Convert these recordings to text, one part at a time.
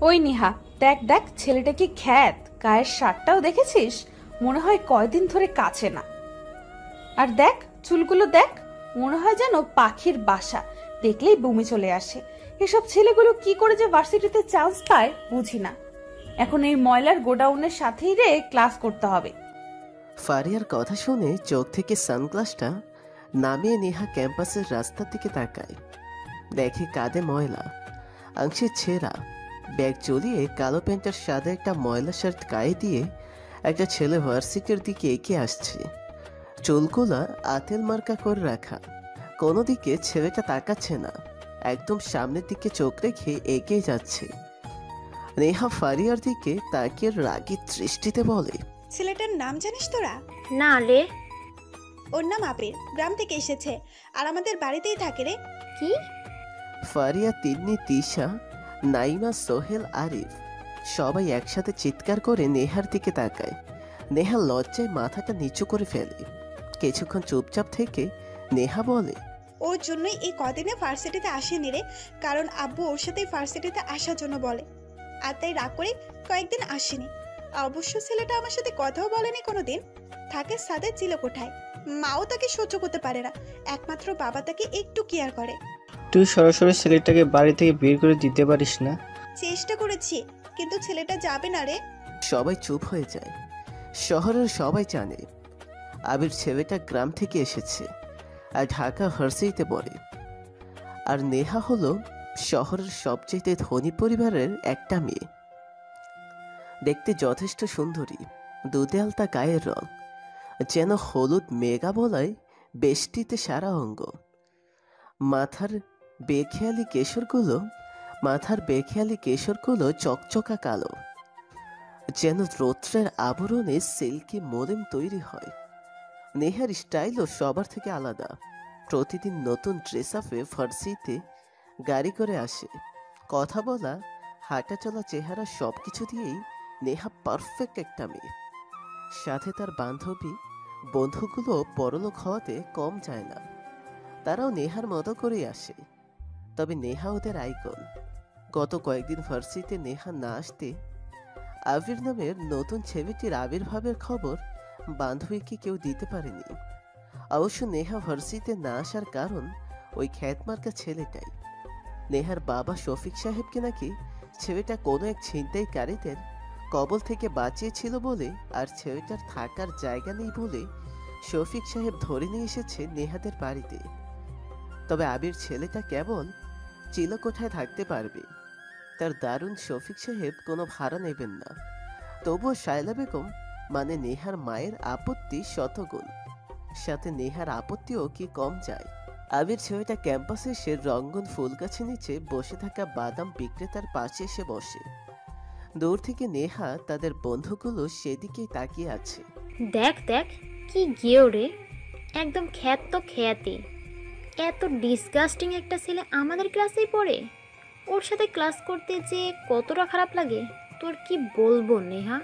ওই নিহা, দেখ দেখ ছেলেটা কি খ্যাত, গায়ের শার্টটাও দেখেছিস? মনে হয় কয়দিন ধরে কাছে না। আর দেখ চুলগুলো দেখ, মনে হয় যেন পাখির বাসা, দেখলেই বমি চলে আসে। এসব ছেলেগুলো কি করে যে ভার্সিটিতে চান্স পায় বুঝি না। এখন এই ময়লার গোডাউনের সাথেই রে ক্লাস করতে হবে। ফারিয়ার কথা শুনে চোখ থেকে সানগ্লাসটা নামিয়ে নেহা ক্যাম্পাসের রাস্তার দিকে তাকায়। দেখে কাঁধে ময়লা, আংশে ছেঁড়া ব্যাগ চলিয়ে কালো প্যান্টের সাদা একটা ময়লা শার্ট গায়ে দিয়ে একটা ছেলে ভার্সিটির দিকে এগিয়ে আসছে। চুলগুলা আতেল মার্কা করে রাখা, কোনো দিকে ছেলেটা তাকাচ্ছে না, একদম সামনের দিকে চোখ রেখে এগিয়ে যাচ্ছে। নেহা ফারিয়ার দিকে তাকিয়ে রাগী দৃষ্টিতে বলে, ছেলেটার নাম জানিস তোরা? না রে। ওর নাম আবির, গ্রাম থেকে এসেছে আর আমাদের বাড়িতেই থাকে রে। কি? ফারিয়া, তিন্নি, তিশা, নাইমা, সোহেল, আরিফ সবাই একসাথে চিৎকার করে নেহার দিকে তাকায়। নেহা লজ্জায় মাথাটা নিচু করে ফেলে। কিছুক্ষণ চুপচাপ থেকে নেহা বলে, ওর জন্যই এই কদিনে ভার্সিটিতে আসেনি রে, কারণ আব্বু ওর সাথে ভার্সিটিতে আসার জন্য বলে, আর তাই রাগ করে কয়েকদিন আসেনি। অবশ্য ছেলেটা আমার সাথে কথাও বলেনি কোনোদিন। থাকে সাদের চিলেকোঠায়, মাও তাকে সহ্য করতে পারে না, একমাত্র বাবা তাকে একটু কেয়ার করে। তুই সরাসরি ছেলেটাকে বাড়ি থেকে বের করে দিতে পারিস না? চেষ্টা করেছি, কিন্তু ছেলেটা যাবে না রে। সবাই চুপ হয়ে যায়। শহরের সবাই জানে আবির ছেলেটা গ্রাম থেকে এসেছে আর ঢাকা ভার্সিটিতে পড়ে। আর নেহা হলো শহরের সবচেয়ে ধনী পরিবারের একটা মেয়ে। দেখতে যথেষ্ট সুন্দরী, দুধে আলতা গায়ের রং, যেন হলুদ মেঘা বলায় বেষ্টিতে সারা অঙ্গ। মাথার বেখেয়ালি কেশরগুলো চকচকা কালো, যেন রৌদ্রের আবরণে সিল্কি মোলেম তৈরি হয়। নেহার স্টাইলও সবার থেকে আলাদা। প্রতিদিন নতুন ড্রেস আপে ভার্সিটিতে গাড়ি করে আসে। কথা বলা, হাঁটা চলা, চেহারা সবকিছু দিয়েই নেহা পারফেক্ট একটা মেয়ে। সাথে তার বন্ধুগুলো পরলোক হওয়াতে কম যায় না। তারাও নেহার মতো করেই আসে, তবে নেহা ওদের আইকন। গত কয়েকদিন ভার্সিটিতে নেহা না আসতে আবির নামের নতুন ছেলেটির আবির্ভাবের খবর বান্ধবীকে কেউ দিতে পারেনি। অবশ্য নেহা ভার্সিটিতে না আসার কারণ ওই খ্যাতমার্কা ছেলেটাই। নেহার বাবা শফিক সাহেবকে নাকি ছেলেটা কোনো এক ছিনতাইকারীদের কবল থেকে বাঁচিয়েছিল বলে, আর ছেলেটার থাকার জায়গা নেই বলে শফিক সাহেব ধরে নিয়ে এসেছে নেহাদের বাড়িতে। তবে আবির ছেলেটা কেবল চিলেকোঠায় থাকতে পারবে। তার দারুণ শফিক সাহেব কোনো ভাড়া নেবেন না। তবুও শায়লা বেগম মানে নেহার মায়ের আপত্তি শতগুণ। সাথে নেহার আপত্তিও কি কম যায়। আবির ছেলেটা ক্যাম্পাসে এসে রঙ্গন ফুল গাছের নিচে বসে থাকা বাদাম বিক্রেতার পাশে এসে বসে। দূর থেকে নেহা তাদের বন্ধুগুলো সেদিকেই তাকিয়ে আছে। দেখ দেখ কি গেও রে, একদম খ্যাত তো খ্যাতি। এত ডিসগাস্টিং একটা ছেলে আমাদের ক্লাসেই পড়ে। ওর সাথে ক্লাস করতে যে কতটা খারাপ লাগে তোর কি বলবো নেহা।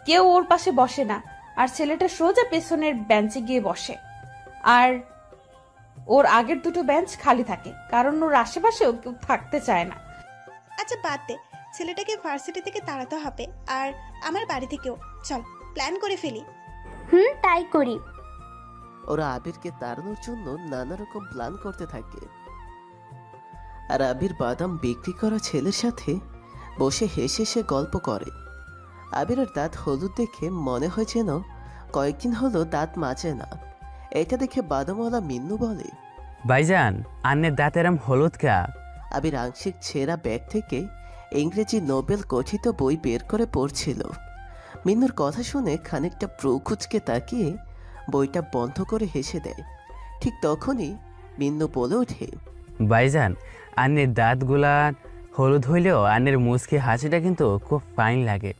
কেউ ওর পাশে বসে না, আর ছেলেটা সোজা পেছনের বেঞ্চে গিয়ে বসে। আর ওর আগের দুটো বেঞ্চ খালি থাকে, কারণ ওর আশেপাশেও কেউ থাকতে চায় না। আচ্ছা বাদ দে, ছেলেটাকে ভার্সিটি থেকে তাড়াতে হবে, আর আমার বাড়ি থেকেও। চল প্ল্যান করে ফেলি। তাই করি। ওরা আবিরকে তাড়ানোর জন্য নানা রকম প্ল্যান করতে থাকে। আর আবির বাদাম বিক্রি করা ছেলের সাথে বসে হেসে হেসে গল্প করে। আবিরের দাঁত হলুদ দেখে মনে হয় যেন কয়েকদিন হলো দাঁত মাজে না। এটা দেখে বাদামওয়ালা মিন্নু বলে, ভাইজান আন্নের দাঁত এরম হলুদ কা? আবির আংশিক ছেঁড়া ব্যাগ থেকে ইংরেজি নোবেল কথিত বই বের করে পড়ছিল। মিন্নুর কথা শুনে খানিকটা প্রু কুচকে তাকিয়ে বইটা বন্ধ করে হেসে দেয়। ঠিক তখনই মিন্নু বলে ওঠে, ভাইজান আন্নের দাঁতগুলা হলুদ হইলেও আন্নের মুচকি হাসিটা কিন্তু খুব ফাইন লাগে।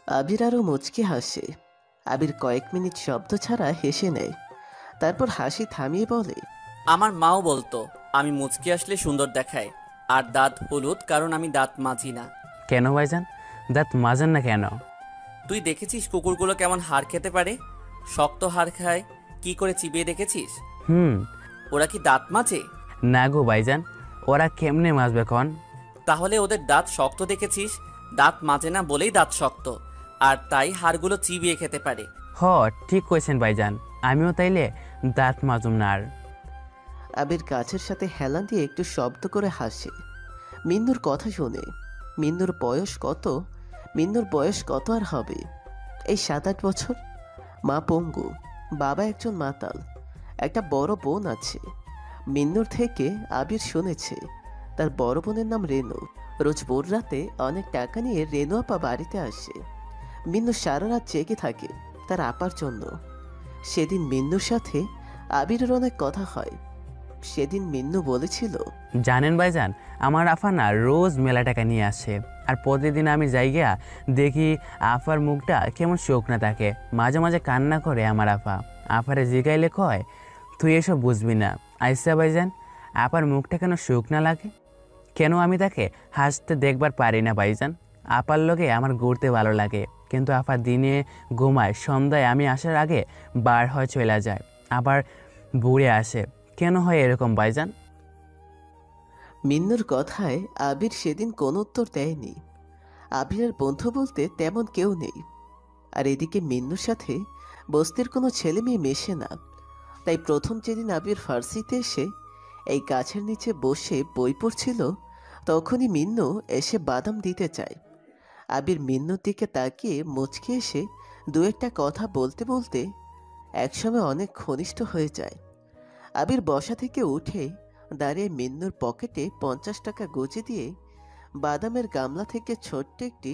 আবির আরও মুচকি হাসে। আবির কয়েক মিনিট শব্দ ছাড়া হেসে নেয়, তারপর হাসি থামিয়ে বলে, আমার মাও বলতো আমি মুচকি আসলে সুন্দর দেখায়, আর দাঁত হলুদ কারণ আমি দাঁত মাজি না। কেন ভাইজান দাঁত মাজেন না কেন? তুই দেখেছিস কুকুরগুলো কেমন হাড় খেতে পারে? শক্ত হাড় খায়, কি করে চিবিয়ে দেখেছিস? ওরা কি দাঁত মাজে? না গো ভাইজান, ওরা কেমনে মাজবে কন? তাহলে ওদের দাঁত শক্ত দেখেছিস, দাঁত মাজে না বলেই দাঁত শক্ত, আর তাই হাড়গুলো চিবিয়ে খেতে পারে। হ, ঠিক কইছেন ভাইজান, আমিও তাইলে দাঁত মাজুম না আর। আবির গাছের সাথে হেলান দিয়ে একটু শব্দ করে হাসে মিন্নুর কথা শুনে। মিন্নুর বয়স কত আর হবে, এই 7-8 বছর। মা পঙ্গু, বাবা একজন মাতাল, একটা বড় বোন আছে। মিন্নুর থেকে আবির শুনেছে তার বড় বোনের নাম রেনু। রোজ ভোর রাতে অনেক টাকা নিয়ে রেনু আপা বাড়িতে আসে। মিন্নু সারা রাত জেগে থাকে তার আপার জন্য। সেদিন মিন্নুর সাথে আবিরের অনেক কথা হয়। সেদিন মিন্নু বলেছিল, জানেন ভাইজান, আমার আফা না রোজ মেলা টাকা নিয়ে আসে, আর প্রতিদিন আমি যাইগা দেখি আফার মুখটা কেমন শুকনা থাকে। মাঝে মাঝে কান্না করে আমার আফা। আফারে জিগাইলে কয়, তুই এসব বুঝবি না। আইসা ভাইজান, আপার মুখটা কেন শুকনা লাগে? কেন আমি তাকে হাসতে দেখবার পারি না ভাইজান? আপার লগে আমার ঘুরতে ভালো লাগে, কিন্তু আফা দিনে ঘুমায়, সন্ধ্যায় আমি আসার আগে বার হয়ে চলে যায়, আবার ঘুরে আসে। কেন হয় এরকম ভাইজান? মিন্নুর কথায় আবির সেদিন কোনো উত্তর দেয়নি। আবিরের বন্ধু বলতে তেমন কেউ নেই, আর এদিকে মিন্নুর সাথে বস্তির কোনো ছেলে মেয়ে মেশে না। তাই প্রথম যেদিন আবির ফার্সিতে এসে এই গাছের নিচে বসে বই পড়ছিল, তখনই মিন্নু এসে বাদাম দিতে চায়। আবির মিন্নুর দিকে তাকিয়ে মুচকে এসে দু একটা কথা বলতে বলতে একসময় অনেক ঘনিষ্ঠ হয়ে যায়। আবির বসা থেকে উঠে দাঁড়িয়ে মিন্নুর পকেটে 50 টাকা গুঁজে দিয়ে বাদামের গামলা থেকে ছোট্ট একটি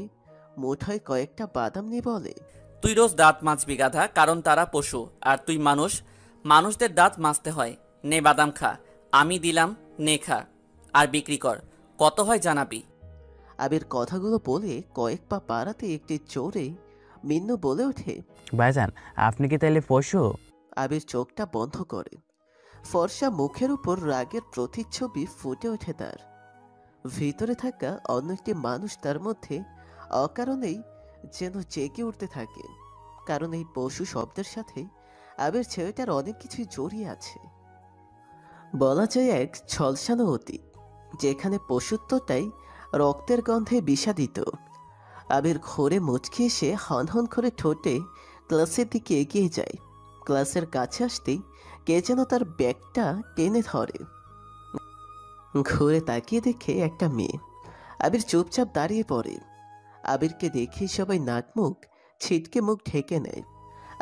মুঠোয় কয়েকটা বাদাম নিয়ে বলে, তুই রোজ দাঁত মাজবি গাধা, কারণ তারা পশু আর তুই মানুষ। মানুষদের দাঁত মাজতে হয়। নে বাদাম খা, আমি দিলাম, নে খা আর বিক্রি কর, কত হয় জানাবি। আবির কথাগুলো বলে কয়েক পা পাড়াতে একটি জোরে মিন্নু বলে ওঠে, ভাইজান, আপনি কি তাইলে পশু? আবির চোখটা বন্ধ করে। ফর্সা মুখের উপর রাগের প্রতিচ্ছবি ফুটে ওঠে তার। ভিতরে থাকা অন্য একটি মানুষ তার মধ্যে অকারণেই যেন জেগে উঠতে থাকে, কারণ এই পশু শব্দের সাথে আবির ছেলেটার অনেক কিছুই জড়িয়ে আছে। বলা যায় এক ছলসানো অতীত, যেখানে পশুত্বটাই রক্তের গন্ধে বিষাদিত। আবির ঘোরে মুচকি এসে হনহন করে ঠোঁটে ক্লাসের দিকে এগিয়ে যায়। ক্লাসের কাছে আসতেই কে যেন তার ব্যাগটা টেনে ধরে। ঘুরে তাকিয়ে দেখে একটা মেয়ে। আবির চুপচাপ দাঁড়িয়ে পড়ে। আবিরকে দেখেই সবাই নাক মুখ ছিটকে মুখ ঢেকে নেয়।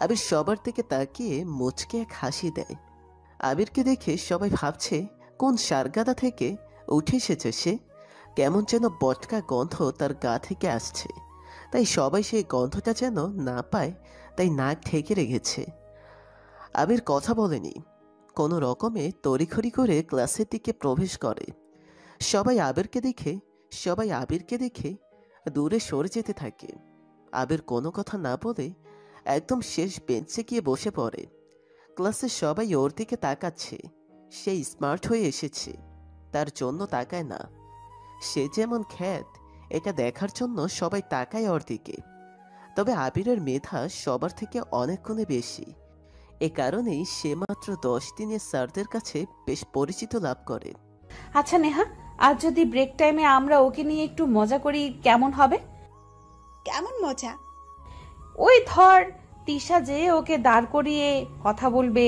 আবির সবার দিকে তাকিয়ে মুচকে এক হাসি দেয়। আবিরকে দেখে সবাই ভাবছে কোন সারগাদা থেকে উঠে এসেছে সে। কেমন যেন বটকা গন্ধ তার গা থেকে আসছে, তাই সবাই সেই গন্ধটা যেন না পায়, তাই নাক ঢেকে রেখেছে। আবির কথা বলেনি, কোনো রকমে তড়িঘড়ি করে ক্লাসের দিকে প্রবেশ করে। সবাই আবিরকে দেখে দূরে সরে যেতে থাকে। আবির কোনো কথা না বলে একদম শেষ বেঞ্চে গিয়ে বসে পড়ে। ক্লাসের সবাই ওর দিকে তাকাচ্ছে। সে স্মার্ট হয়ে এসেছে, তার জন্য তাকায় না। সে যেমন খ্যাত, এটা দেখার জন্য সবাই তাকায় ওর দিকে। তবে আবিরের মেধা সবার থেকে অনেক গুণে বেশি। এ কারণেই সে মাত্র 10 দিনে স্যারদের কাছে বেশ পরিচিত লাভ করে। আচ্ছা নেহা, আজ যদি ব্রেক টাইমে আমরা ওকে নিয়ে একটু মজা করি কেমন হবে? কেমন মজা? ওই ধর, তিশা যে ওকে দাঁড় করিয়ে কথা বলবে,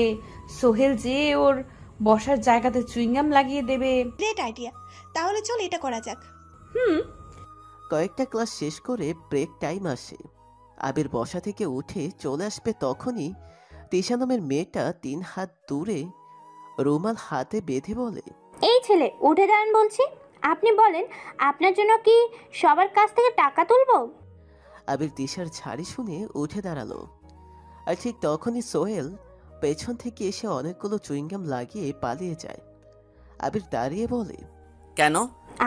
সোহেল যে ওর বসার জায়গাতে চুইংগাম লাগিয়ে দেবে। গ্রেট আইডিয়া, তাহলে চল এটা করা যাক। কয়েকটা ক্লাস শেষ করে ব্রেক টাইম আসে। আবির বসা থেকে উঠে চলে আসবে, তখনই তিশা নামের মেয়েটা 3 হাত দূরে রুমাল হাতে বেঁধে বলে, এই ছেলে উঠে দাঁড়ান বলছি। আপনি বলেন আপনার জন্য কি সবার কাছ থেকে টাকা তুলবো? আবির তিশার ঝাড়ি শুনে উঠে দাঁড়ালো। আর ঠিক তখনই সোহেল পেছন থেকে এসে অনেকগুলো চুইংগাম লাগিয়ে পালিয়ে যায়। আবির দাঁড়িয়ে বলে, কেন?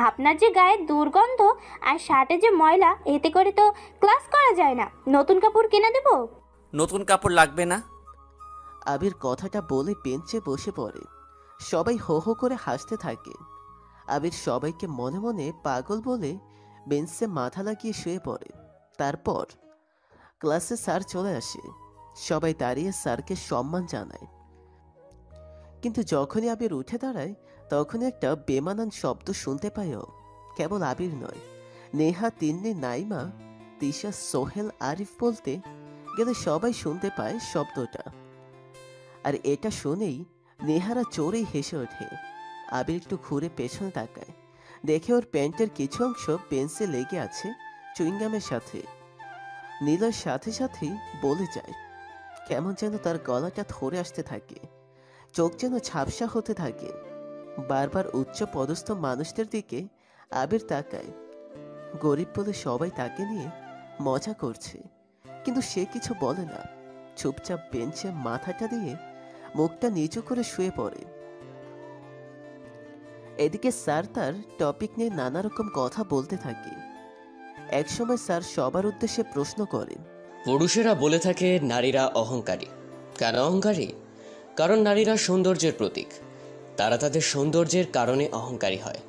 আপনার যে গায়ে দুর্গন্ধ আর শার্টে যে ময়লা, এতে করে তো ক্লাস করা যায় না। নতুন কাপড় কিনে দেব? নতুন কাপড় লাগবে না। আবির কথাটা বলে বেঞ্চে বসে পড়ে। সবাই হো হো করে হাসতে থাকে। আবির সবাইকে মনে মনে পাগল বলে বেঞ্চে মাথা লাগিয়ে শুয়ে পড়ে। তারপর ক্লাসে স্যার চলে আসে। সবাই দাঁড়িয়ে স্যারকে সম্মান জানায়। কিন্তু যখনই আবির উঠে দাঁড়ায়, তখনই একটা বেমানান শব্দ শুনতে পায় ও। কেবল আবির নয়, নেহা, তিন্নি, নাইমা, তিশা, সোহেল, আরিফ বলতে গেলে সবাই শুনতে পায় শব্দটা। আর এটা শুনেই নেহারা চোরেই হেসে ওঠে। আবির একটু ঘুরে পেছনে তাকায়, দেখে ওর প্যান্টের কিছু অংশ পেন্সিল লেগে আছে চুইংগামের সাথে। নীলয়ের সাথে সাথেই বলে যায়, কেমন যেন তার গলাটা ধরে আসতে থাকে, চোখ যেন ঝাপসা হতে থাকে। বারবার উচ্চ পদস্থ মানুষদের দিকে আবির তাকায়। গরিব বলে সবাই তাকে নিয়ে মজা করছে, কিন্তু সে কিছু বলে না। চুপচাপ বেঞ্চে মাথাটা দিয়ে মুখটা নিচু করে শুয়ে পড়ে। এদিকে স্যার তার টপিক নিয়ে নানা রকম কথা বলতে থাকে। একসময় স্যার সবার উদ্দেশ্যে প্রশ্ন করে, পুরুষেরা বলে থাকে নারীরা অহংকারী। কেন অহংকারী? কারণ নারীরা সৌন্দর্যের প্রতীক। তারা তাদের সৌন্দর্যের কারণে অহংকারী হয়,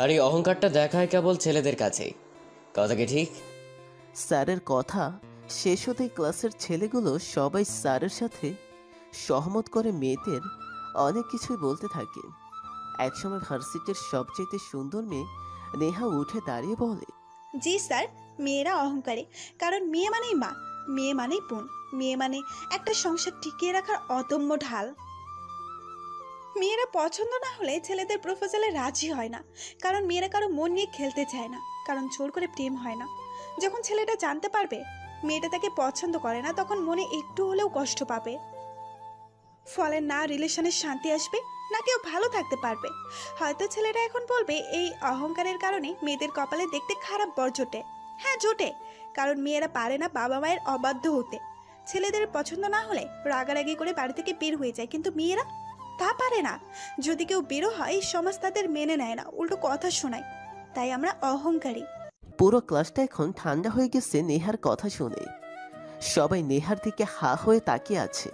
আর এই অহংকারটা দেখায় কেবল ছেলেদের কাছেই। কথা কি ঠিক? স্যারের কথা শেষ হতেই ক্লাসের ছেলেগুলো সবাই স্যারের সাথে সহমত করে মেয়েদের অনেক কিছুই বলতে থাকে। একসময় ভার্সিটির সবচেয়ে সুন্দর মেয়ে নেহা উঠে দাঁড়িয়ে বলে, জি স্যার, মেয়েরা অহংকারী, কারণ মেয়ে মানেই মা, মেয়ে মানেই বোন, মেয়ে মানে একটা সংসার টিকিয়ে রাখার অদম্য ঢাল। মেয়েরা পছন্দ না হলে ছেলেদের প্রপোজালে রাজি হয় না, কারণ মেয়েরা কারো মন নিয়ে খেলতে চায় না, কারণ জোর করে প্রেম হয় না। যখন ছেলেটা জানতে পারবে মেয়েটা তাকে পছন্দ করে না, তখন মনে একটু হলেও কষ্ট পাবে। ফলে না রিলেশনের শান্তি আসবে, না কেউ ভালো থাকতে পারবে। হয়তো ছেলেরা এখন বলবে এই অহংকারের কারণে মেয়েদের কপালে দেখতে খারাপ বর জোটে। হ্যাঁ জোটে, কারণ মেয়েরা পারে না বাবা মায়ের অবাধ্য হতে। ছেলেদের পছন্দ না হলে রাগারাগি করে বাড়ি থেকে বের হয়ে যায়, কিন্তু মেয়েরা তা পারে না। যদি কেউ বেরো হয়, সমাজ তাদের মেনে নেয় না, উল্টো কথা শোনায়। তাই আমরা অহংকারী। পুরো ক্লাসটা এখন ঠান্ডা হয়ে গেছে নেহার কথা শুনে। সবাই নেহার দিকে হা হয়ে তাকিয়ে আছে।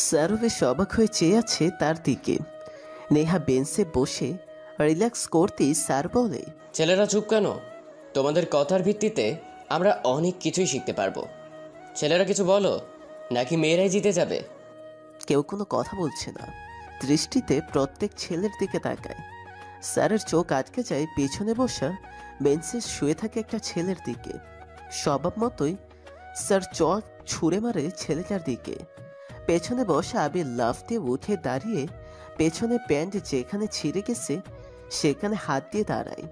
স্যারও বেশ অবাক হয়ে চেয়ে আছে তার দিকে। নেহা বেঞ্চে বসে রিল্যাক্স করতেই স্যার বলে, ছেলেরা চুপ কেন? তোমাদের কথার ভিত্তিতে আমরা অনেক কিছুই শিখতে পারবো। ছেলেরা কিছু বলো, নাকি মেয়েরাই জিতে যাবে? কেউ কোনো কথা বলছে না। দৃষ্টিতে প্রত্যেক ছেলের দিকে তাকায়। স্যারের চোখ আটকে যায় পেছনে বসা বেঞ্চে শুয়ে থাকে একটা ছেলের দিকে। স্বভাব মতোই স্যার চোখ ছুঁড়ে মারে ছেলেটার দিকে। পেছনে বসা আবির লাফ দিয়ে উঠে দাঁড়িয়ে পেছনে প্যান্ট যেখানে ছিঁড়ে গেছে সেখানে হাত দিয়ে দাঁড়ায়।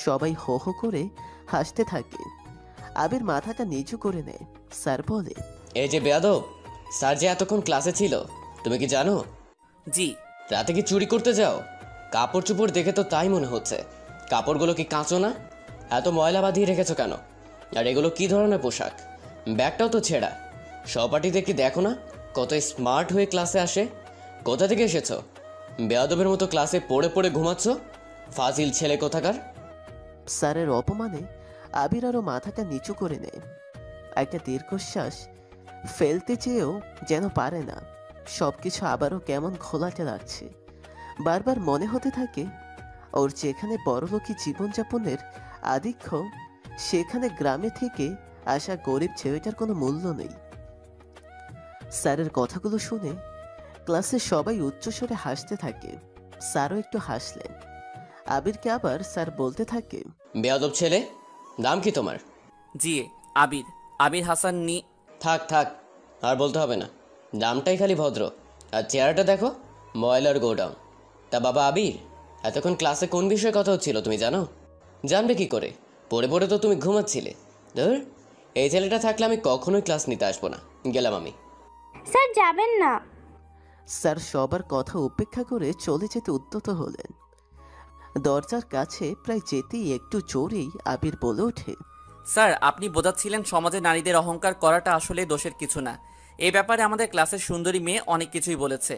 সবাই হো হো করে হাসতে থাকে। আবির মাথাটা নিচু করে নেয়। স্যার বলে, এই যে বেয়াদব, স্যার যে এতক্ষণ ক্লাসে ছিল, তুমি কি জানো? জি। রাতে কি চুরি করতে যাও? কাপড় চোপড় দেখে তো তাই মনে হচ্ছে। কাপড়গুলো কি কাঁচো না? এত ময়লা বাঁধিয়ে রেখেছো কেন? আর এগুলো কি ধরনের পোশাক? ব্যাগটাও তো ছেঁড়া। সহপাঠীদের কি দেখো না কত স্মার্ট হয়ে ক্লাসে আসে? কোথা থেকে এসেছো? বেয়াদবের মতো ক্লাসে পড়ে পড়ে ঘুমাচ্ছ? ফাজিল ছেলে কোথাকার। স্যারের অপমানে আবির আরও মাথাটা নিচু করে নেয়। একটা দীর্ঘশ্বাস ফেলতে চেয়েও যেন পারে না। সবকিছু আবারও কেমন ঘোলাটে লাগছে। বারবার মনে হতে থাকে ওর যেখানে বড়লোকি জীবনযাপনের আধিক্য, সেখানে গ্রামে থেকে আসা গরিব ছেলেটার কোনো মূল্য নেই। স্যারের কথাগুলো শুনে ক্লাসে সবাই উচ্চস্বরে হাসতে থাকে। স্যারও একটু হাসলেন। আবিরকে আবার স্যার বলতে থাকে, বেয়াদব ছেলে, নাম কি তোমার? জি, আবির। আবির হাসান থাক থাক, আর বলতে হবে না। নামটাই খালি ভদ্র, আর চেহারাটা দেখো, ময়লার গোডাউন। তা বাবা আবির, এতক্ষণ ক্লাসে কোন বিষয়ে কথা হচ্ছিল তুমি জানো? জানবে কি করে? পড়ে পড়ে তো তুমি ঘুমাচ্ছিলে। ধর, এই ছেলেটা থাকলে আমি কখনোই ক্লাস নিতে আসবো না। গেলাম আমি। স্যার যাবেন না। স্যার সবার কথা উপেক্ষা করে চলে যেতে উদ্যত হলেন। দরজার কাছে প্রায় যেতেই একটু জোরেই আবির বলে ওঠে, স্যার, আপনি বোঝাচ্ছিলেন সমাজে নারীদের অহংকার করাটা আসলে দোষের কিছু না। এই ব্যাপারে আমাদের ক্লাসের সুন্দরী মেয়ে অনেক কিছুই বলেছে।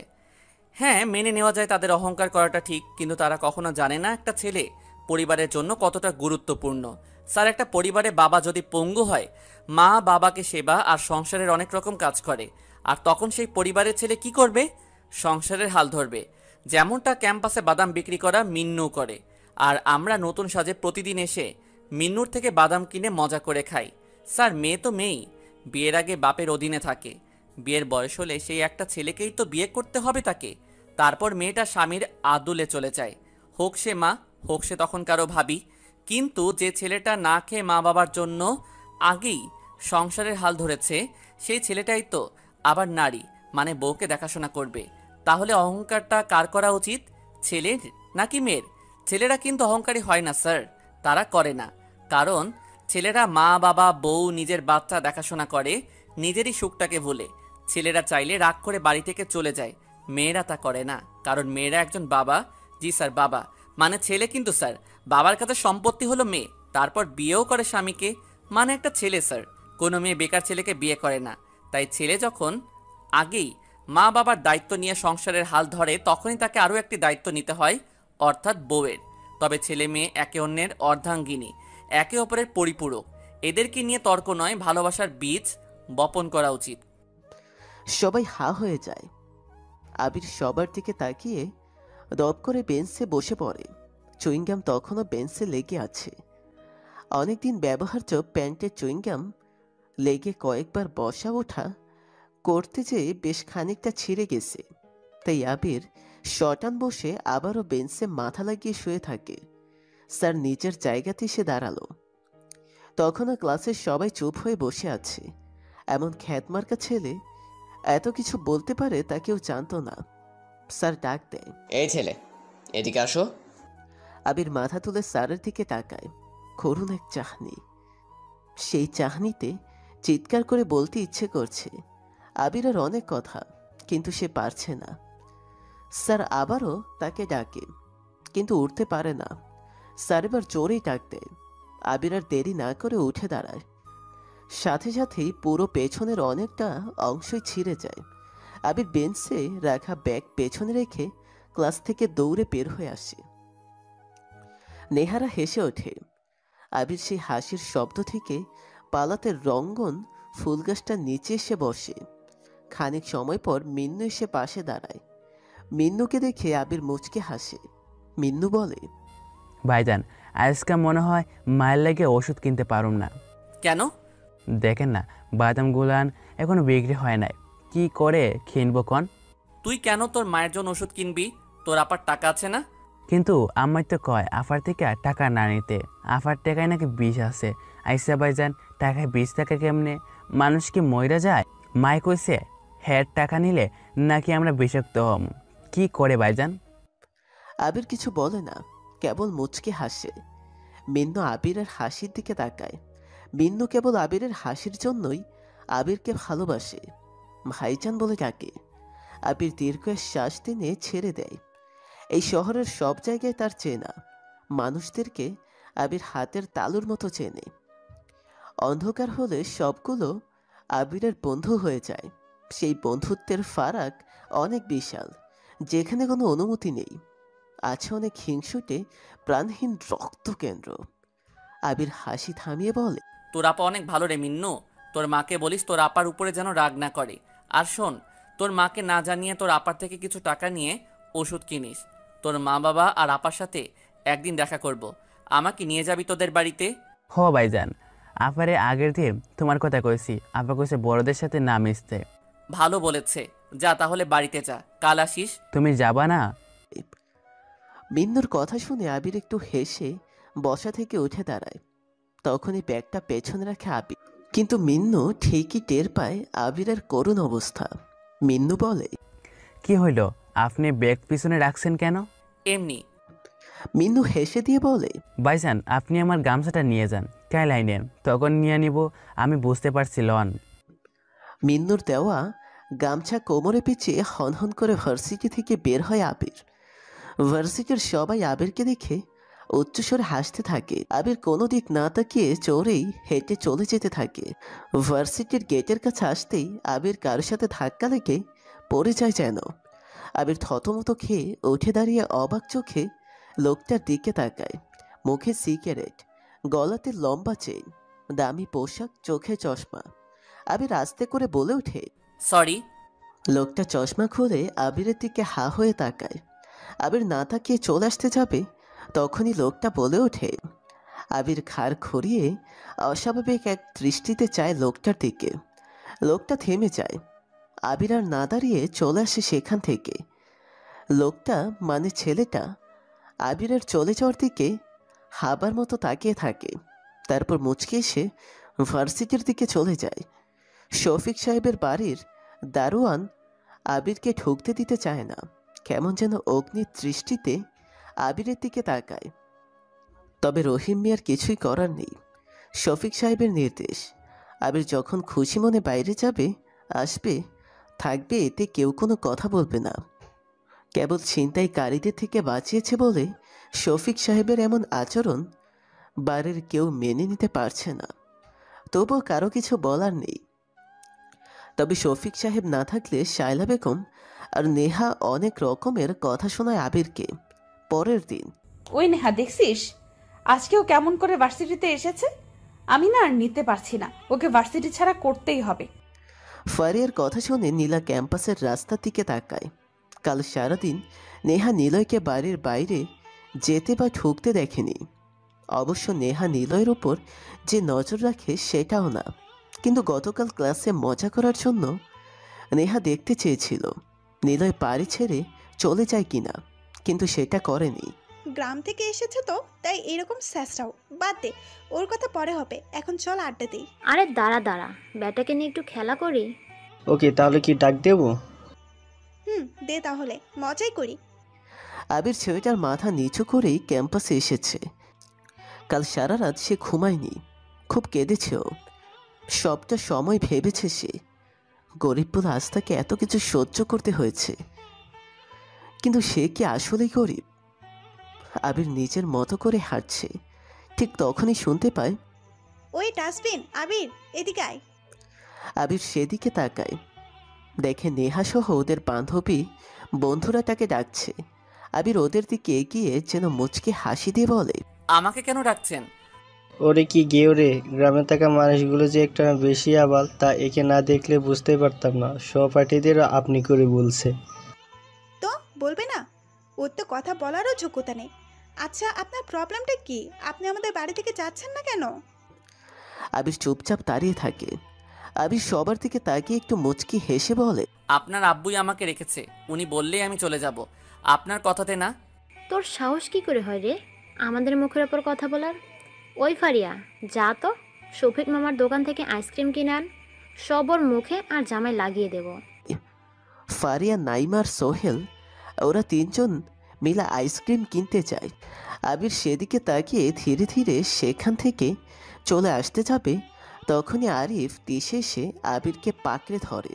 হ্যাঁ, মেনে নেওয়া যায় তাদের অহংকার করাটা ঠিক, কিন্তু তারা কখনো জানে না একটা ছেলে পরিবারের জন্য কতটা গুরুত্বপূর্ণ। স্যার, একটা পরিবারে বাবা যদি পঙ্গু হয়, মা বাবাকে সেবা আর সংসারের অনেক রকম কাজ করে, আর তখন সেই পরিবারের ছেলে কি করবে? সংসারের হাল ধরবে। যেমনটা ক্যাম্পাসে বাদাম বিক্রি করা মিন্নু করে, আর আমরা নতুন সাজে প্রতিদিন এসে মিন্নুর থেকে বাদাম কিনে মজা করে খাই। স্যার, মেয়ে তো মেয়েই, বিয়ের আগে বাপের অধীনে থাকে। বিয়ের বয়স হলে সেই একটা ছেলেকেই তো বিয়ে করতে হবে তাকে। তারপর মেয়েটা স্বামীর আদুলে চলে যায়, হোক সে মা, হোক সে তখন কারো ভাবি। কিন্তু যে ছেলেটা না খেয়ে মা বাবার জন্য আগেই সংসারের হাল ধরেছে, সেই ছেলেটাই তো আবার নারী মানে বউকে দেখাশোনা করবে। তাহলে অহংকারটা কার করা উচিত, ছেলের নাকি মেয়ের? ছেলেরা কিন্তু অহংকারী হয় না স্যার, তারা করে না। কারণ ছেলেরা মা বাবা বউ নিজের বাচ্চা দেখাশোনা করে নিজেরই সুখটাকে ভুলে। ছেলেরা চাইলে রাগ করে বাড়ি থেকে চলে যায়, মেয়েরা তা করে না। কারণ মেয়েরা একজন বাবা, জি স্যার বাবা মানে ছেলে, কিন্তু স্যার বাবার কাছে সম্পত্তি হলো মেয়ে, তারপর বিয়েও করে স্বামীকে, মানে একটা ছেলে স্যার। কোনো মেয়ে বেকার ছেলেকে বিয়ে করে না। তাই ছেলে যখন আগেই মা বাবার দায়িত্ব নিয়ে সংসারের হাল ধরে, তখনই তাকে আরও একটি দায়িত্ব নিতে হয়, অর্থাৎ বউয়ের। তবে ছেলে মেয়ে একে অন্যের অর্ধাঙ্গিনী, একে অপরের পরিপূরক। এদেরকে নিয়ে তর্ক নয়, ভালোবাসার বীজ বপন করা উচিত। সবাই হা হয়ে যায়। আবির সবার দিকে তাকিয়ে দপ করে বেঞ্চে বসে পড়ে। চুইংগাম তখনও বেঞ্চে লেগে আছে। অনেকদিন ব্যবহার্য প্যান্টের চুইংগাম লেগে কয়েকবার বসা ওঠা করতে যেয়ে বেশ খানিকটা ছিঁড়ে গেছে। তাই আবির শটান বসে আবারও বেঞ্চে মাথা লাগিয়ে শুয়ে থাকে। স্যার নিজের জায়গাতে এসে দাঁড়ালো। তখনও ক্লাসের সবাই চুপ হয়ে বসে আছে। এমন খ্যাতমার্কা ছেলে এত কিছু বলতে পারে তা কেউ জানতো না। স্যার ডাক দেয়, এই ছেলে, এদিকে আসো। আবির মাথা তুলে স্যারের দিকে তাকায়। করুণ এক চাহনি। সেই চাহনিতে চিৎকার করে বলতে ইচ্ছে করছে আবিরের অনেক কথা, কিন্তু সে পারছে না। স্যার আবারও তাকে ডাকে, কিন্তু উঠতে পারে না। স্যার এবার জোরেই ডাক দেয়। আবির আর দেরি না করে উঠে দাঁড়ায়। সাথে সাথেই পুরো পেছনের অনেকটা অংশই ছিঁড়ে যায়। আবির বেঞ্চে রাখা ব্যাগ পেছনে রেখে ক্লাস থেকে দৌড়ে বের হয়ে আসে। নেহারা হেসে ওঠে। আবির সেই হাসির শব্দ থেকে পালাতে রঙ্গন ফুলগাছটার নিচে এসে বসে। খানিক সময় পর মিন্নু এসে পাশে দাঁড়ায়। মিন্নুকে দেখে আবির মুচকে হাসে। মিন্নু বলে, ভাইজান আজকে মনে হয় মায়ের লেগে ওষুধ কিনতে পারুম না। কেন? দেখেন না বাদাম গুলান এখনো বিক্রি হয় নাই, কি করে কিনবো কন? তুই কেন তোর মায়ের জন্য ওষুধ কিনবি? তোর আপার টাকা আছে না? কিন্তু আমার তো কয় আফার থেকে টাকা না নিতে, আফার টাকায় নাকি বিষ আছে। আইসা ভাইজান টাকায় বিষ টাকা কেমনে? মানুষ কি মইরা যায়? মায় কইছে হের টাকা নিলে নাকি আমরা বিষাক্ত হম। কি করে ভাইজান? আবির কিছু বলে না, কেবল মুচকে হাসে। মিন্নু আবিরের হাসির দিকে তাকায়। মিন্নু কেবল আবিরের হাসির জন্যই আবিরকে ভালোবাসে। ভাইজান বলে ডাকে। আবির দীর্ঘ শ্বাস টেনে ছেড়ে দেয়। এই শহরের সব জায়গায় তার চেনা মানুষদেরকে আবির হাতের তালুর মতো চেনে। অন্ধকার হলে সবগুলো আবিরের বন্ধু হয়ে যায়। সেই বন্ধুত্বের ফারাক অনেক বিশাল, যেখানে কোনো অনুমতি নেই। আছে অনেক হিংসুটে প্রাণহীন রক্তকেন্দ্র। আবির হাসি থামিয়ে বলে, তোর আপা অনেক ভালো রে মিন্নু। তোর মাকে বলিস তোর আপার উপরে যেন রাগ না করে। আর শোন, তোর মাকে না জানিয়ে তোর আপার থেকে কিছু টাকা নিয়ে ওষুধ কিনিস। তোর মা বাবা আর আপার সাথে একদিন দেখা করব। আমাকে নিয়ে যাবি তোদের বাড়িতে? হ ভাইজান, আপারে আগের দিন তোমার কথা কইছি, আপা কইছে বড়দের সাথে না মিশতে। ভালো বলেছে, যা তাহলে বাড়িতে যা, কাল আসিস। তুমি যাবা না? মিন্নুর কথা শুনে আবির একটু হেসে বসা থেকে উঠে দাঁড়ায়। তখনই ব্যাগটা পেছনে রাখে আবির। কিন্তু মিন্নু ঠিকই টের পায় আবিরের করুণ অবস্থা। মিন্নু বলে, কি হইল, আপনি ব্যাগ পিছনে রাখছেন কেন? এমনি। মিন্নু হেসে দিয়ে বলে, ভাইজান আপনি আমার গামছাটা নিয়ে যান, কাই লাইনে তখন নিয়ে নিব। আমি বুঝতে পারছি লন। মিন্নুর দেওয়া গামছা কোমরে পেঁচিয়ে হনহন করে ভার্সিটি থেকে বের হয় আবির। ভার্সিটির সবাই আবিরকে দেখে উচ্চস্বরে হাসতে থাকে। আবির কোনো দিক না তাকিয়ে চড়েই হেঁটে চলে যেতে থাকে। ভার্সিটির গেটের কাছে আসতেই আবির কারোর সাথে ধাক্কা লেগে পড়ে যায় যেন। আবির থতমত খেয়ে উঠে দাঁড়িয়ে অবাক চোখে লোকটার দিকে তাকায়। মুখে সিগারেট, গলাতে লম্বা চেইন, দামি পোশাক, চোখে চশমা। আবির আস্তে করে বলে ওঠে, সরি। লোকটা চশমা খুলে আবিরের দিকে হা হয়ে তাকায়। আবির না তাকিয়ে চলে আসতে যাবে, তখনই লোকটা বলে ওঠে। আবির ঘাড় ঘুরিয়ে অস্বাভাবিক এক দৃষ্টিতে চায় লোকটার দিকে। লোকটা থেমে যায়। আবির আর না দাঁড়িয়ে চলে আসে সেখান থেকে। লোকটা মানে ছেলেটা আবিরের চলে যাওয়ার দিকে হাবার মতো তাকিয়ে থাকে, তারপর মুচকে এসে ভার্সিটির দিকে চলে যায়। শফিক সাহেবের বাড়ির দারোয়ান আবিরকে ঢুকতে দিতে চায় না, কেমন যেন অগ্নির দৃষ্টিতে আবিরের দিকে তাকায়। তবে রহিম মিয়ার কিছুই করার নেই, শফিক সাহেবের নির্দেশ। আবির যখন খুশি মনে বাইরে যাবে, আসবে, থাকবে, এতে কেউ কোনো কথা বলবে না। কেবল ছিনতাইকারীদের থেকে বাঁচিয়েছে বলে শফিক সাহেবের এমন আচরণ বাড়ির কেউ মেনে নিতে পারছে না। তবুও কারো কিছু বলার নেই। তবে শফিক সাহেব না থাকলে শায়লা বেগম আর নেহা অনেক রকমের কথা শোনায় আবিরকে। পরের দিন, ওই নেহা দেখছিস আজকেও কেমন করে ভার্সিটিতে এসেছে? আমি না আর নিতে পারছি না, ওকে ভার্সিটি ছাড়া করতেই হবে। ফারিয়ার কথা শুনে নীলা ক্যাম্পাসের রাস্তার দিকে তাকায়। কাল সারাদিন নেহা নিলয়কে বাড়ির বাইরে যেতে বা ঢুকতে দেখেনি। অবশ্য নেহা নিলয়ের উপর যে নজর রাখে সেটাও না, কিন্তু গতকাল ক্লাসে মজা করার জন্য নেহা দেখতে চেয়েছিল নিলয় বাড়ি ছেড়ে চলে যায় কিনা, কিন্তু সেটা করেনি। গ্রাম থেকে এসেছে তো তাই এরকম স্যাসরাও, বাদ দে, ওর কথা পরে হবে, এখন চল আড্ডা দিই। আরে দাঁড়া দাঁড়া, ব্যাটাকে নিয়ে একটু খেলা করি। ওকে, তাহলে কি ডাক দেবো? দে তাহলে, মজাই করি। আবির ছেলেটার মাথা নিচু করেই ক্যাম্পাসে এসেছে। কাল সারা রাত সে ঘুমায়নি, খুব কেঁদেছেও। সবটা সময় ভেবেছে সে গরিব বলে আজ তাকে এত কিছু সহ্য করতে হয়েছে, কিন্তু সে কি আসলেই গরিব? আবির নিজের মতো করে হাঁটছে, ঠিক তখনই শুনতে পায়, ওই ডাস্টবিন, আবির এদিকে আয়। আবির সেদিকে তাকায়, দেখে নেহা সহ ওদের বান্ধবী বন্ধুরা তাকে ডাকছে। আবির ওদের দিকে এগিয়ে যেন মুচকে হাসি দিয়ে বলে, আমাকে কেন ডাকছেন? ওরে কি গেও রে, গ্রামে থাকা মানুষগুলো যে একটা বেশি আবাল তা একে না দেখলে বুঝতে পারতাম না। সহপাঠীদেরও আপনি করে বলছে। তো বলবে না, ওর তো কথা বলারও যোগ্যতা নেই। আচ্ছা, আপনার প্রবলেমটা কি? আপনি আমাদের বাড়ি থেকে যাচ্ছেন না কেন? আবির চুপচাপ দাঁড়িয়ে থাকে। আবির সবার দিকে তাকিয়ে একটু মুচকি হেসে বলে, আপনার আব্বুই আমাকে রেখেছে, উনি বললেই আমি চলে যাব, আপনার কথাতে না। তোর সাহস কি করে হয় রে আমাদের মুখের ওপর কথা বলার? ওই ফারিয়া, যা তো শফিক মামার দোকান থেকে আইসক্রিম কিনে আন, সব ওর মুখে আর জামায় লাগিয়ে দেব। ফারিয়া, নাইমার, সোহেল ওরা তিনজন মিলে আইসক্রিম কিনতে যায়। আবির সেদিকে তাকিয়ে ধীরে ধীরে সেখান থেকে চলে আসতে যাবে, তখনই আরিফ দিশে এসে আবিরকে পাকড়ে ধরে।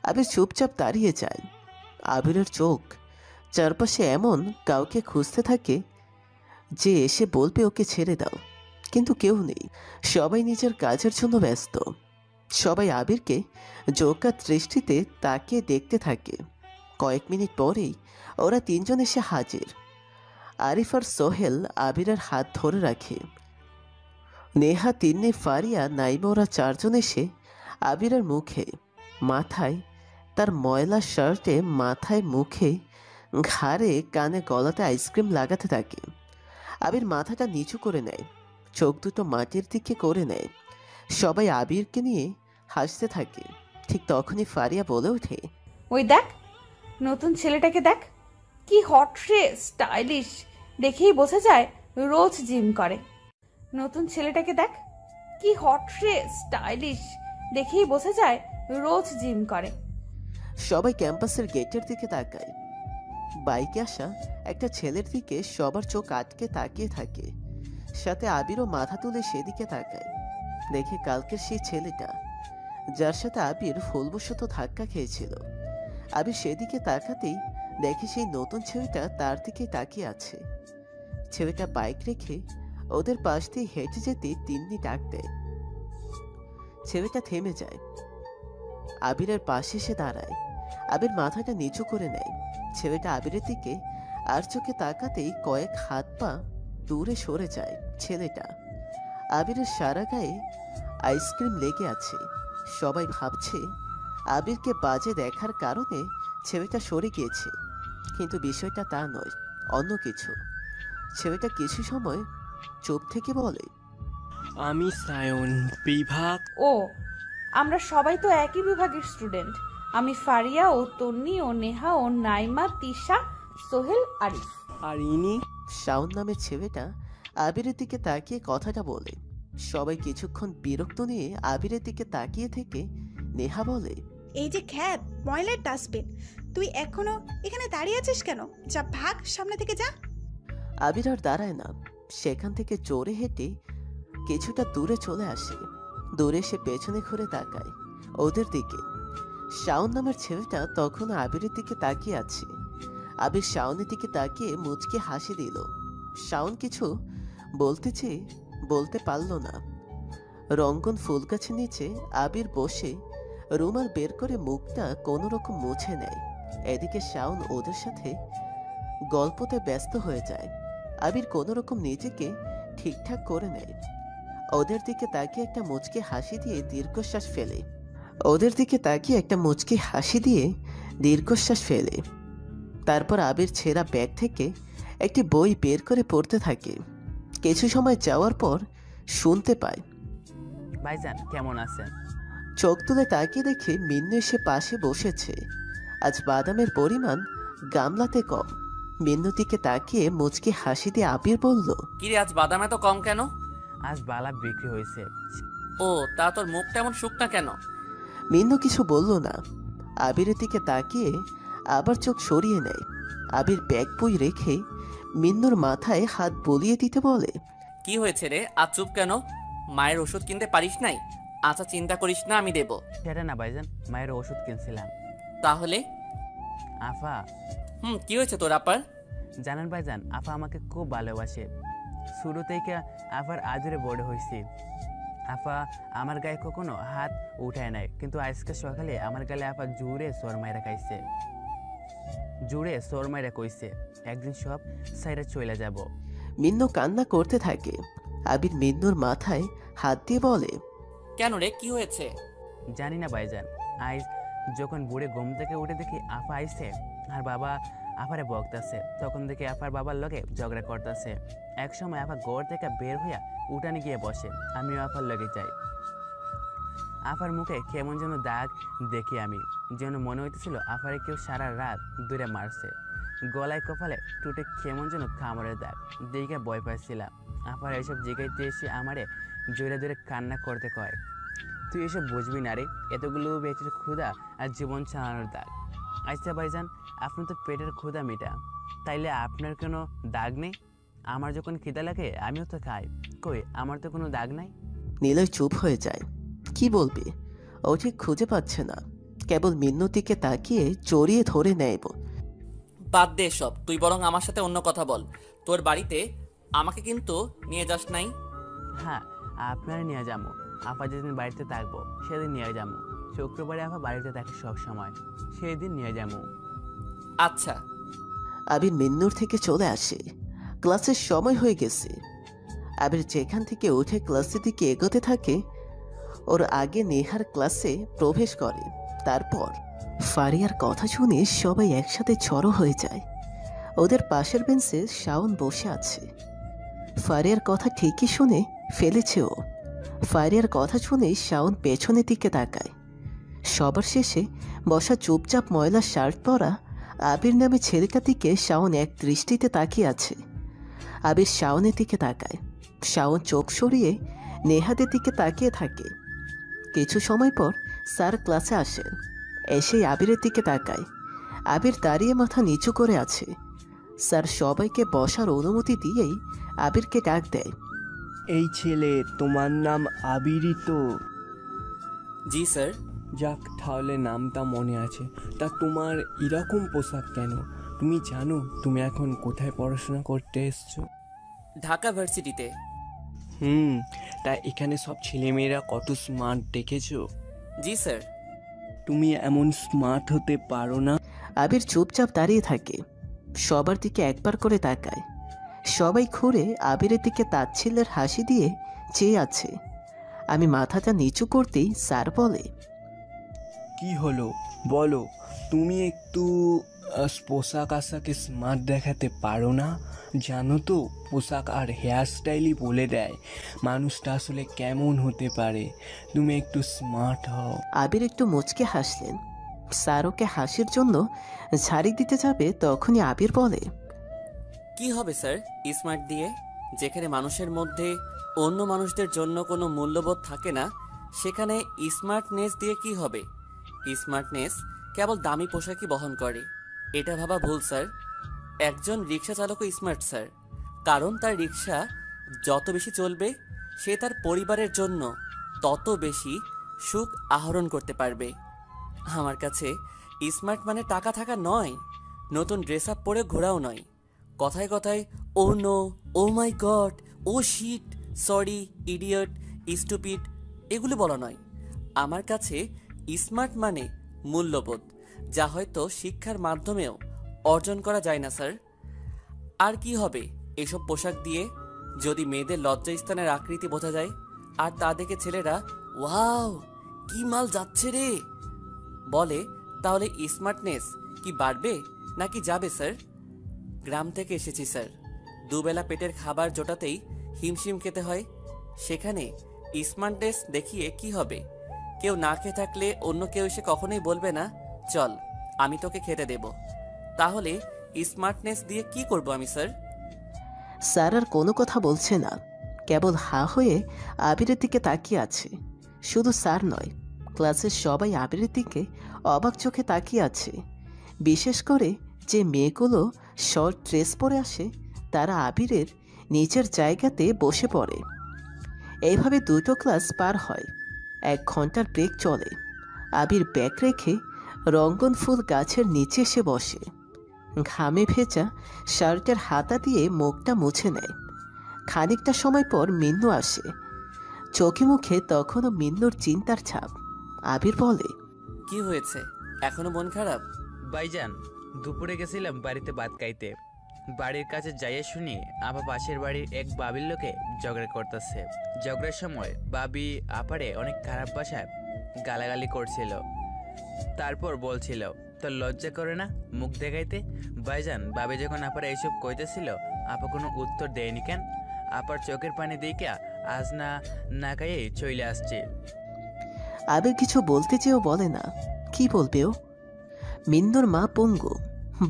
আবির চুপচাপ দাঁড়িয়ে যায়। আবিরের চোখ চারপাশে এমন কাউকে খুঁজতে থাকে যে এসে বলবে ওকে ছেড়ে দাও, কিন্তু কেউ নেই। সবাই নিজের কাজের জন্য ব্যস্ত। সবাই আবিরকে জোকার দৃষ্টিতে তাকিয়ে দেখতে থাকে। কয়েক মিনিট পরেই ওরা তিনজন এসে হাজির। আরিফ আর সোহেল আবিরের হাত ধরে রাখে। নেহা, তিন্নি, ফারিয়া, নাইমা ওরা চারজন এসে আবিরের মুখে, মাথায়, তার ময়লা শার্টে, মাথায়, মুখে, ঘাড়ে, কানে, গলাতে আইসক্রিম লাগাতে থাকে। আবির মাথাটা নিচু করে নেয়, চোখ দুটো মাটির দিকে করে নেয়। সবাই আবিরকে নিয়ে হাসতে থাকে। ঠিক তখনই ফারিয়া বলে ওঠে, ওই দেখ নতুন ছেলেটাকে দেখ, কি হট রে, স্টাইলিশ, দেখেই বোঝা যায় রোজ জিম করে। নতুন ছেলেটাকে দেখ, কি হট রে, স্টাইলিশ, দেখেই বোঝা যায় রোজ জিম করে। সবাই ক্যাম্পাসের গেটের দিকে তাকায়। বাইকে আসা একটা ছেলের দিকে সবার চোখ আটকে তাকিয়ে থাকে। সাথে আবিরও মাথা তুলে সেদিকে তাকায়, দেখে কালকের সেই ছেলেটা যার সাথে আবির ভুলবশত ধাক্কা খেয়েছিল। আবির সেদিকে তাকাতেই দেখে সেই নতুন ছেলেটা তার দিকে তাকিয়ে আছে। ছেলেটা বাইক রেখে ওদের পাশ দিয়ে হেঁটে যেতে তিন্নি ডাক দেয়। ছেলেটা থেমে যায়, আবিরের পাশে এসে দাঁড়ায়। আবির মাথাটা নিচু করে নেয়। ছেলেটা আবিরের দিকে আর চোখে তাকাতেই কয়েক হাত পা দূরে সরে যায় ছেলেটা। আবিরের সারা গায়ে আইসক্রিম লেগে আছে। সবাই ভাবছে আবিরকে বাজে দেখার কারণে ছেলেটা সরে গিয়েছে, কিন্তু বিষয়টা তা নয়, অন্য কিছু। ছেলেটা কিছু সময় চুপ থেকে বলে, আমি সায়ন, বিভাগ। ও, আমরা সবাই তো একই বিভাগের স্টুডেন্ট। আমি ফারিয়া, ও তন্নি, ও নেহা, ও নাইমা, তিশা, সোহেল, আরিফ। আর ইনি? শাওন নামের ছেলেটা আবিরের দিকে তাকিয়ে কথাটা বলে। সবাই কিছুক্ষণ বিরক্ত নিয়ে আবিরের দিকে তাকিয়ে থেকে নেহা বলে, এই যে খ্যাত, ময়লার ডাস্টবিন, তুই এখনো এখানে দাঁড়িয়ে আছিস কেন? যা ভাগ, সামনে থেকে যা। আবির আর দাঁড়ায় না, সেখান থেকে জোরে হেঁটে কিছুটা দূরে চলে আসে। দূরে সে পেছনে ঘুরে তাকায় ওদের দিকে। শাওন নামের ছেলেটা তখন আবিরের দিকে তাকিয়ে আছে। আবির শাওনের দিকে তাকিয়ে মুচকে হাসি দিল। শাওন কিছু বলতে চেয়ে বলতে পারল না। রঙ্গন ফুল গাছের নিচে আবির বসে রুমাল বের করে মুখটা কোনো রকম মুছে নেয়। এদিকে শাওন ওদের সাথে গল্পতে ব্যস্ত হয়ে যায়। আবির কোনো রকম নিজেকে ঠিকঠাক করে নেয়। ওদের দিকে তাকিয়ে একটা মুচকে হাসি দিয়ে দীর্ঘশ্বাস ফেলে। তারপর আবির ছেঁড়া ব্যাগ থেকে একটি বই বের করে পড়তে থাকে। কিছু সময় যাওয়ার পর শুনতে পায়, ভাইজান কেমন আছেন? চোখ তুলে তাকিয়ে দেখে মিন্নু এসে পাশে বসেছে। আজ বাদামের পরিমাণ গামলাতে কম। মিন্নুর দিকে তাকিয়ে মুচকি হাসি দিয়ে আবির বলল, কিরে আজ বাদাম এত কম কেন? আজ বালা বিক্রি হয়েছে। ও তা তোর মুখটা এমন শুকনা কেন? মিন্নু কিছু বলল না। আবিরের দিকে তাকিয়ে আবার চোখ সরিয়ে নেয়। আবির ব্যাগ বই রেখে মিন্নুর মাথায় হাত বলিয়ে দিতে বলে, কি হয়েছে রে, আজ চুপ কেন? মায়ের ওষুধ কিনতে পারিস নাই? আচ্ছা চিন্তা করিস না, আমি দেব। সেটা না ভাইজান, মায়ের ওষুধ কিনছিলাম। তাহলে আফা, কি হয়েছে তোর আপার? জানেন ভাইজান, আফা আমাকে খুব ভালোবাসে। শুরু থেকে আফার আদরে বড় হয়েছি। আফা আমার গায়ে কখনো হাত উঠায় নাই, কিন্তু আজকে সকালে আমার গালে আফা জুড়ে সরমাইরা খাইছে। জুড়ে সরমাইরা কইছে একদিন সব সাইরা চলে যাব। মিন্নু কান্না করতে থাকে। আবির মিন্নুর মাথায় হাত দিয়ে বলে, কেন রে, কি হয়েছে? জানি না ভাইজান, আজ যখন বুড়ে ঘুম থেকে উঠে দেখি আফা আইছে আর বাবা আফারে বকতাছে, তখন দেখি আফার বাবার লগে ঝগড়া করতেছে। এক সময় আফা ঘর থেকে বের হইয়া উঠানে গিয়ে বসে, আমিও আফার লগে যাই। আফার মুখে কেমন যেন দাগ দেখি আমি, যেন মনে হইতেছিল আফারে কেউ সারা রাত দূরে মারছে। গলায় কপালে টুটে কেমন যেন কামড়ের দাগ দেখে ভয় পাইছিলাম। আফার এসব জিগাইতে এসে আমারে জোরে জোরে কান্না করতে কয়, তুই এসব বুঝবি না রে, এতগুলো পেটের ক্ষুধা আর জীবন চালানোর দাগ। আচ্ছা ভাইজান, আপনি তো পেটের ক্ষুধা মিটা, তাইলে আপনার কোনো দাগ নেই? আমার যখন খিদা লাগে আমিও তো খাই, কই আমার তো কোনো দাগ নাই। নিলয় চুপ হয়ে যায়। কি বলবে ও ঠিক খুঁজে পাচ্ছে না। কেবল মিন্নুর দিকে তাকিয়ে জড়িয়ে ধরে নেয়। বাদ দে সব, তুই বরং আমার সাথে অন্য কথা বল। তোর বাড়িতে আমাকে কিন্তু নিয়ে যাস নাই? হ্যাঁ, আপনারা নিয়ে যাবো। আপা যেদিন বাড়িতে থাকবো সেদিন নিয়ে যাবো। শুক্রবারে আপা বাড়িতে থাকে সব সময়, সেই দিন নিয়ে যাবো। আচ্ছা। আবির মিন্নুর থেকে চলে আসে। ক্লাসের সময় হয়ে গেছে। আবির যেখান থেকে উঠে ক্লাসের দিকে এগোতে থাকে, ওর আগে নেহার ক্লাসে প্রবেশ করে। তারপর ফারিয়ার কথা শুনে সবাই একসাথে জড়ো হয়ে যায়। ওদের পাশের বেঞ্চে শাওন বসে আছে। ফারিয়ার কথা ঠিকই শুনে ফেলেছে ও। ফারিয়ার কথা শুনে শাওন পেছনের দিকে তাকায়। সবার শেষে বসা চুপচাপ ময়লা শার্ট পরা আবির নামে ছেলেটার দিকে শাওন এক দৃষ্টিতে তাকিয়ে আছে। আবির শাওনের দিকে তাকায়। শাওন চোখ সরিয়ে নেহাদের দিকে তাকিয়ে থাকে। কিছু সময় পর স্যার ক্লাসে আসেন। এসেই আবিরের দিকে তাকায়। আবির দাঁড়িয়ে মাথা নিচু করে আছে। স্যার সবাইকে বসার অনুমতি দিয়েই আবিরকে ডাক দেয়। এই ছেলে, তোমার নাম আবিরই তো? জি স্যার। যাক, তাহলে নামটা মনে আছে। তা তোমার এরকম পোশাক কেন? তুমি জানো তুমি এখন কোথায় পড়াশোনা করতে এসছো? ঢাকা ভার্সিটিতে। তা এখানে সব ছেলেমেয়েরা কত স্মার্ট দেখেছো? জি স্যার। তুমি এমন স্মার্ট হতে পারো না? আবির চুপচাপ দাঁড়িয়ে থাকে। সবার দিকে একবার করে তাকায়। সবাই ঘুরে আবিরের দিকে তাচ্ছিল্যের হাসি দিয়ে চেয়ে আছে। আমি মাথাটা নিচু করতেই স্যার বলে, কি হলো বলো? তুমি একটু পোশাক আশাকে স্মার্ট দেখাতে পারো না? জানো তো, পোশাক আর হেয়ার স্টাইলই বলে দেয় মানুষটা আসলে কেমন হতে পারে। তুমি একটু স্মার্ট হও। আবির একটু মুচকে হাসলেন। স্যার ওকে হাসির জন্য ঝাড়ি দিতে যাবে, তখনই আবির বলে, কি হবে স্যার স্মার্ট দিয়ে? যেখানে মানুষের মধ্যে অন্য মানুষদের জন্য কোনো মূল্যবোধ থাকে না, সেখানে স্মার্টনেস দিয়ে কি হবে? স্মার্টনেস কেবল দামি পোশাকই বহন করে, এটা ভাবা ভুল স্যার। একজন রিক্সা চালকও স্মার্ট স্যার, কারণ তার রিক্সা যত বেশি চলবে সে তার পরিবারের জন্য তত বেশি সুখ আহরণ করতে পারবে। আমার কাছে স্মার্ট মানে টাকা থাকা নয়, নতুন ড্রেস আপ পরে ঘোরাও নয়, কথায় কথায় ও নো, ও মাই গড, ও শিট, সরি, ইডিয়ট, স্টুপিড এগুলো বলা নয়। আমার কাছে স্মার্ট মানে মূল্যবোধ, যা হয়তো শিক্ষার মাধ্যমেও অর্জন করা যায় না স্যার। আর কি হবে এসব পোশাক দিয়ে, যদি মেয়েদের লজ্জাস্থানের আকৃতি বোঝা যায় আর তা দেখে ছেলেরা ওয়াও কি মাল যাচ্ছে রে বলে, তাহলে স্মার্টনেস কি বাড়বে নাকি যাবে স্যার? গ্রাম থেকে এসেছি স্যার, দুবেলা পেটের খাবার জোটাতেই হিমশিম খেতে হয়। সেখানে স্মার্টনেস দেখিয়ে কি হবে? কেউ না খেয়ে থাকলে অন্য কেউ এসে কখনোই বলবে না চল আমি তোকে খেতে দেব। তাহলে স্মার্টনেস দিয়ে কি করব আমি স্যার? স্যার আর কোনো কথা বলছে না, কেবল হা হয়ে আবিরের দিকে তাকিয়ে আছে। শুধু স্যার নয়, ক্লাসের সবাই আবিরের দিকে অবাক চোখে তাকিয়ে আছে। বিশেষ করে যে মেয়েগুলো শর্ট ড্রেস পরে আসে, তারা আবিরের নিচের জায়গাতে বসে পড়ে। এইভাবে দুটো ক্লাস পার হয়, 1 ঘন্টার ব্রেক চলে। আবির ব্যাগ রেখে রঙ্গন ফুল গাছের নিচে এসে বসে, ঘামে ভেজা শার্টের হাতা দিয়ে মুখটা মুছে নেয়। খানিকটা সময় পর মিন্নু আসে, চোখে মুখে তখনও মিন্নুর চিন্তার ছাপ। আবির বলে, কি হয়েছে, এখনো মন খারাপ? ভাইজান, দুপুরে গেছিলাম বাড়িতে ভাত খাইতে। বাড়ির কাছে যাইয়ে শুনি আপা পাশের বাড়ির এক বাবির লোকে ঝগড়া করতেছে। ঝগড়ার সময় বাবি আপারে অনেক খারাপ ভাষায় গালাগালি করছিল। তারপর বলছিল তোর লজ্জা করে না মুখ দেখাইতে? ভাইজান, বাবি যখন আপারে এইসব কইতেছিল, আপা কোনো উত্তর দেয়নি কেন? আপার চোখের পানি দেখা আজ না খাইয়ে চলে আসছে। আবির কিছু বলতে চেয়েও বলে না, কি বলবে ও? মিন্নুর মা পঙ্গু,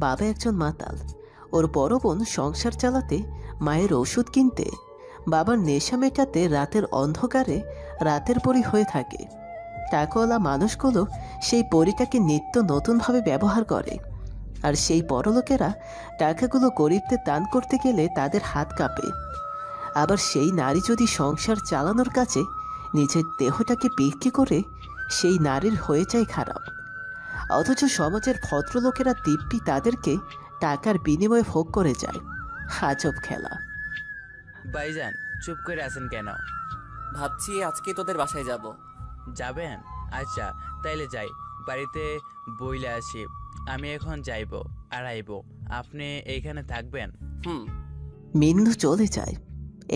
বাবা একজন মাতাল। ওর বড় বোন সংসার চালাতে, মায়ের ওষুধ কিনতে, বাবার নেশা মেটাতে রাতের অন্ধকারে রাতের পরই হয়ে থাকে। টাকাওয়ালা মানুষগুলো সেই পরিটাকে নিত্য নতুনভাবে ব্যবহার করে, আর সেই বড়লোকেরা টাকাগুলো গরিবদের দান করতে গেলে তাদের হাত কাঁপে। আবার সেই নারী যদি সংসার চালানোর কাছে নিজের দেহটাকে বিক্রি করে, সেই নারীর হয়ে যায় খারাপ। অথচ সমাজের ভদ্রলোকেরা দিব্যি তাদেরকে টাকার বিনিময়ে ভোগ করে যায়। আজব খেলা। ভাইজান, চুপ করে আছেন কেন? ভাবছি আজকে তোদের বাসায় যাব। যাবেন? আচ্ছা তাইলে যাই, বাড়িতে বইলে আসি। আমি এখন যাইব আর আইব, আপনি এইখানে থাকবেন? হুম। মিন্নু চলে যায়।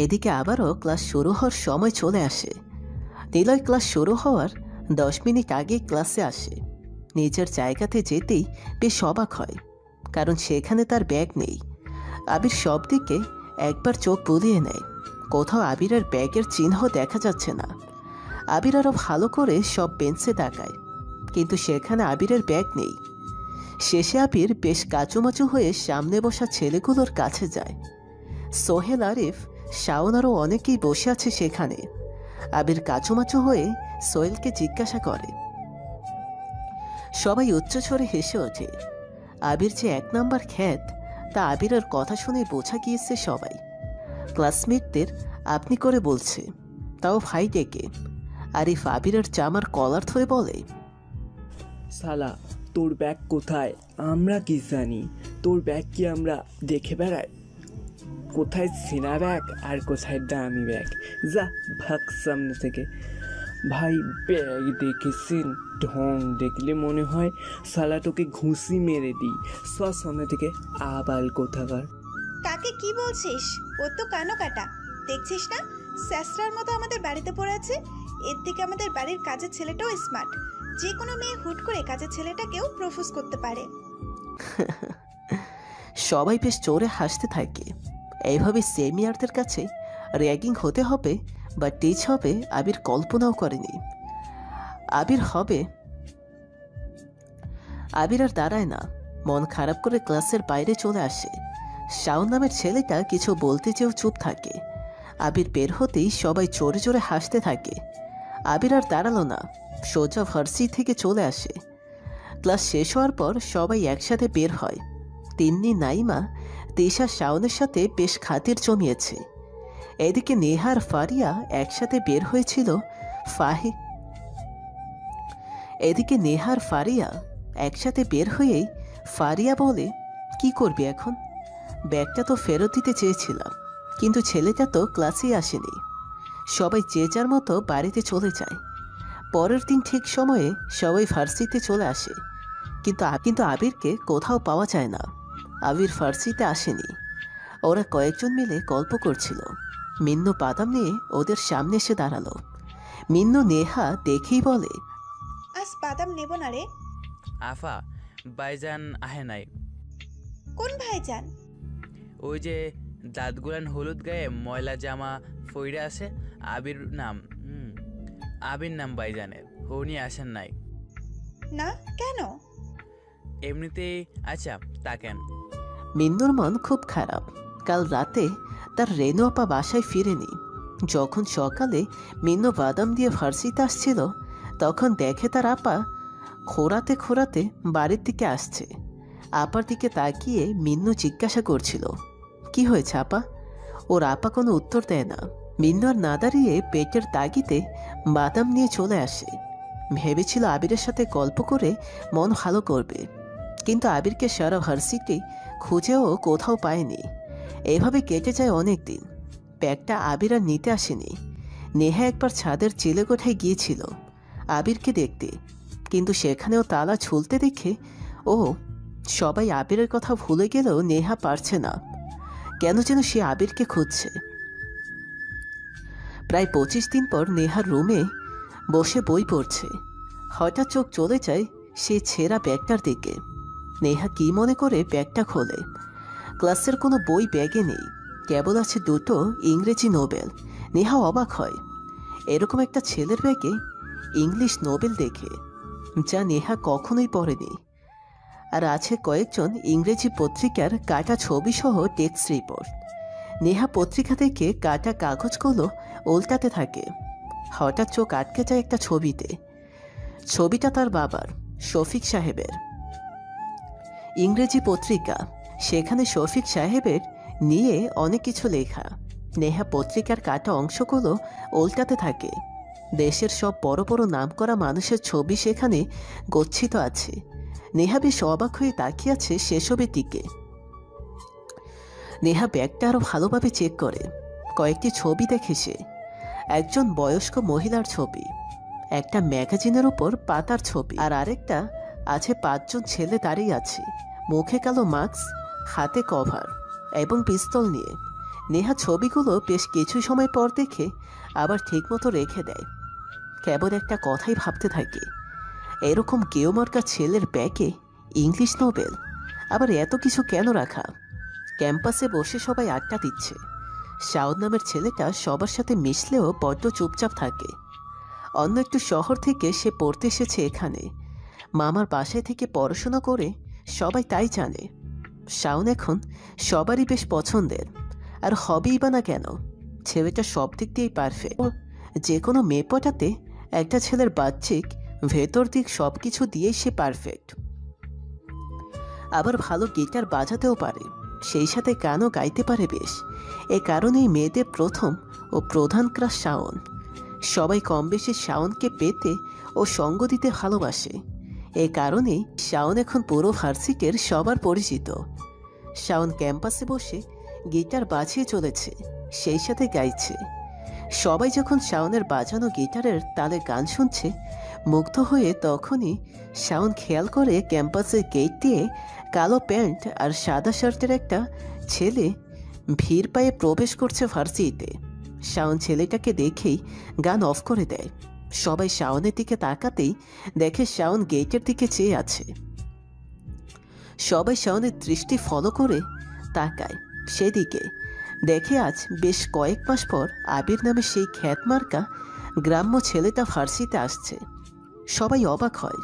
এদিকে আবারও ক্লাস শুরু হওয়ার সময় চলে আসে। নিলয় ক্লাস শুরু হওয়ার 10 মিনিট আগে ক্লাসে আসে। নিজের জায়গাতে যেতেই বেশ অবাক হয়, কারণ সেখানে তার ব্যাগ নেই। আবির সব দিকে একবার চোখ বুলিয়ে নেয়, কোথাও আবিরের ব্যাগের চিহ্ন দেখা যাচ্ছে না। আবির আরও ভালো করে সব বেঞ্চে তাকায়, কিন্তু সেখানে আবিরের ব্যাগ নেই। শেষে আবির বেশ কাচুমাচু হয়ে সামনে বসা ছেলেগুলোর কাছে যায়। সোহেল, আরিফ, শাওন আরও অনেকেই বসে আছে সেখানে। আবির কাচুমাচু হয়ে সোহেলকে জিজ্ঞাসা করে। সবাই উচ্চস্বরে হেসে ওঠে। আবির যে 1 নাম্বার খ্যাত, তা আবিরের কথা শুনে বোঝা গিয়েছে সবাই। ক্লাসমেটদের আপনি করে বলছে, তাও ভাই ডেকে। আরিফ আবিরের জামার কলার ধরে বলে, শালা তোর ব্যাগ কোথায়? আমরা কি জানি? তোর ব্যাগ কি আমরা দেখে বেড়াই? কোথায় সেনা ব্যাগ আর কোথায় দামি ব্যাগ? যা ভাগ সামনে থেকে। ভাই ব্যাগ দেখেছেন? ঢং দেখলে মনে হয় শালা তোকে ঘুষি মেরে দিই। সব সামনে থেকে আবাল কোথাকার। কাকে কি বলছিস? ও তো কানো কাটা, দেখছিস না স্যাসরার মতো আমাদের বাড়িতে পড়ে আছে। এর থেকে আমাদের বাড়ির কাজের ছেলেটাও স্মার্ট। যে কোনো মেয়ে হুট করে কাজের ছেলেটাকেও প্রপোজ করতে পারে। সবাই বেশ জোরে হাসতে থাকে। এইভাবে সেমিয়ারদের কাছে র্যাগিং হতে হবে বা টিচ হবে আবির কল্পনাও করেনি। আবির আর দাঁড়ায় না, মন খারাপ করে ক্লাসের বাইরে চলে আসে। শাওন নামের ছেলেটা কিছু বলতে চেয়েও চুপ থাকে। আবির বের হতেই সবাই জোরে জোরে হাসতে থাকে। আবির আর দাঁড়ালো না, সোজা ভার্সিটি থেকে চলে আসে। ক্লাস শেষ হওয়ার পর সবাই একসাথে বের হয়। তিন্নি, নাইমা, তিশা শাওনের সাথে বেশ খাতির জমিয়েছে। এদিকে নেহা আর ফারিয়া একসাথে বের হয়েছিল একসাথে বের হয়েই ফারিয়া বলে, কি করবি এখন? ব্যাগটা তো ফেরত দিতে চেয়েছিলাম, কিন্তু ছেলেটা তো ক্লাসেই আসেনি। সবাই যে যার মতো বাড়িতে চলে যায়। পরের দিন ঠিক সময়ে সবাই ভার্সিটিতে চলে আসে, কিন্তু আবিরকে কোথাও পাওয়া যায় না। আবির ভার্সিটিতে আসেনি। ওরা কয়েকজন মিলে গল্প করছিল। মিন্নু বাদাম নিয়ে ওদের সামনে এসে দাঁড়ালো। মিন্নু নেহা দেখেই বলে, আজ বাদাম নেব না রে। আফা, ভাইজান আহে নাই। কোন ভাইজান? ওই যে দাঁতগুলান হলুদ গায়ে ময়লা জামা ফইরা আছে, আবির নাম ভাইজানের, উনি আসেন নাই। না, কেন? এমনিতেই। আচ্ছা, তা কেন? মিন্নুর মন খুব খারাপ। কাল রাতে তার রেনু আপা বাসায় ফিরেনি। যখন সকালে মিন্নু বাদাম দিয়ে ভার্সিটিতে আসছিল, তখন দেখে তার আপা খোঁড়াতে খোঁড়াতে বাড়ির দিকে আসছে। আপার দিকে তাকিয়ে মিন্নু জিজ্ঞাসা করছিল, কি হয়েছে আপা? ওর আপা কোনো উত্তর দেয় না। মিন্নু আর না দাঁড়িয়ে পেটের তাগিতে বাদাম নিয়ে চলে আসে। ভেবেছিল আবিরের সাথে গল্প করে মন ভালো করবে, কিন্তু আবিরকে সারা ভার্সিটি খুঁজেও কোথাও পায়নি। এভাবে কেটে যায় অনেক দিন। ব্যাগটা আবির আর নিতে আসেনি। নেহা একবার ছাদের চিলেকোঠায় গিয়েছিল আবিরকে দেখতে, কিন্তু সেখানেও তালা ঝুলতে দেখে সবাই আবিরের কথা ভুলে গেলেও নেহা পারছে না, কেন যেন সে আবিরকে খুঁজছে। প্রায় 25 দিন পর নেহার রুমে বসে বই পড়ছে। হঠাৎ চোখ চলে যায় সে ছেঁড়া ব্যাগটার দিকে। নেহা কি মনে করে ব্যাগটা খোলে। ক্লাসের কোনো বই ব্যাগে নেই, কেবল আছে 2টো ইংরেজি নোবেল। নেহা অবাক হয় এরকম একটা ছেলের ব্যাগে ইংলিশ নোবেল দেখে, যা নেহা কখনোই পড়েনি। আর আছে কয়েকজন ইংরেজি পত্রিকার কাটা ছবি সহ টেক্সট রিপোর্ট। নেহা পত্রিকা থেকে কাটা কাগজগুলো উল্টাতে থাকে। হঠাৎ চোখ আটকে যায় একটা ছবিতে। ছবিটা তার বাবার, শফিক সাহেবের। ইংরেজি পত্রিকা, সেখানে শফিক সাহেবের নিয়ে অনেক কিছু লেখা। নেহা পত্রিকার কাটা অংশগুলো উল্টাতে থাকে। দেশের সব বড় বড় নামকরা মানুষের ছবি সেখানে গচ্ছিত আছে। নেহা বেশ অবাক হয়ে তাকিয়ে আছে সেসবের দিকে। নেহা ব্যাগটা আরো ভালোভাবে চেক করে। কয়েকটি ছবি দেখে সে। একজন বয়স্ক মহিলার ছবি, একটা ম্যাগাজিনের উপর পাতার ছবি, আর আরেকটা আছে 5 জন ছেলে দাঁড়িয়ে আছে, মুখে কালো মাস্ক, হাতে কভার এবং পিস্তল নিয়ে। নেহা ছবিগুলো বেশ কিছু সময় পর দেখে আবার ঠিকমতো রেখে দেয়। কেবল একটা কথাই ভাবতে থাকে, এরকম গেয়মার্কা ছেলের ব্যাগে ইংলিশ নোবেল, আবার এত কিছু কেন রাখা? ক্যাম্পাসে বসে সবাই আড্ডা দিচ্ছে। শাওন নামের ছেলেটা সবার সাথে মিশলেও বড্ড চুপচাপ থাকে। অন্য একটু শহর থেকে সে পড়তে এসেছে এখানে। মামার বাসায় থেকে পড়াশোনা করে, সবাই তাই জানে। শাওন এখন সবারই বেশ পছন্দের, আর হবেই বা না কেন? ছেলেটা সব দিক দিয়েই পারফেক্ট। যে কোনো মেয়ে পটাতে একটা ছেলের বাহ্যিক ভেতর দিক সব কিছু দিয়েই সে পারফেক্ট। আবার ভালো গিটার বাজাতেও পারে, সেই সাথে গানও গাইতে পারে বেশ। এ কারণেই মেয়েদের প্রথম ও প্রধান ক্রাশ শাওন। সবাই কম বেশি শাওনকে পেতে ও সঙ্গ দিতে ভালোবাসে। এ কারণেই শাওন এখন পুরো ভার্সিটির সবার পরিচিত। শাওন ক্যাম্পাসে বসে গিটার বাজিয়ে চলেছে, সেই সাথে গাইছে। সবাই যখন শাওনের বাজানো গিটারের তালে গান শুনছে মুগ্ধ হয়ে, তখনই শাওন খেয়াল করে ক্যাম্পাসের গেট দিয়ে কালো প্যান্ট আর সাদা শার্টের একটা ছেলে ভিড় পায়ে প্রবেশ করছে ভার্সিটিতে। শাওন ছেলেটাকে দেখেই গান অফ করে দেয়। সবাই শাওনের দিকে তাকাতেই দেখে শাওন গেটের দিকে চেয়ে আছে। সবাই শাওনের দৃষ্টি ফলো করে তাকায় সেদিকে। দেখে আজ বেশ কয়েক মাস পর আবির নামে সেই খ্যাতমার্কা গ্রাম্য ছেলেটা ভার্সিটিতে আসছে। সবাই অবাক হয়।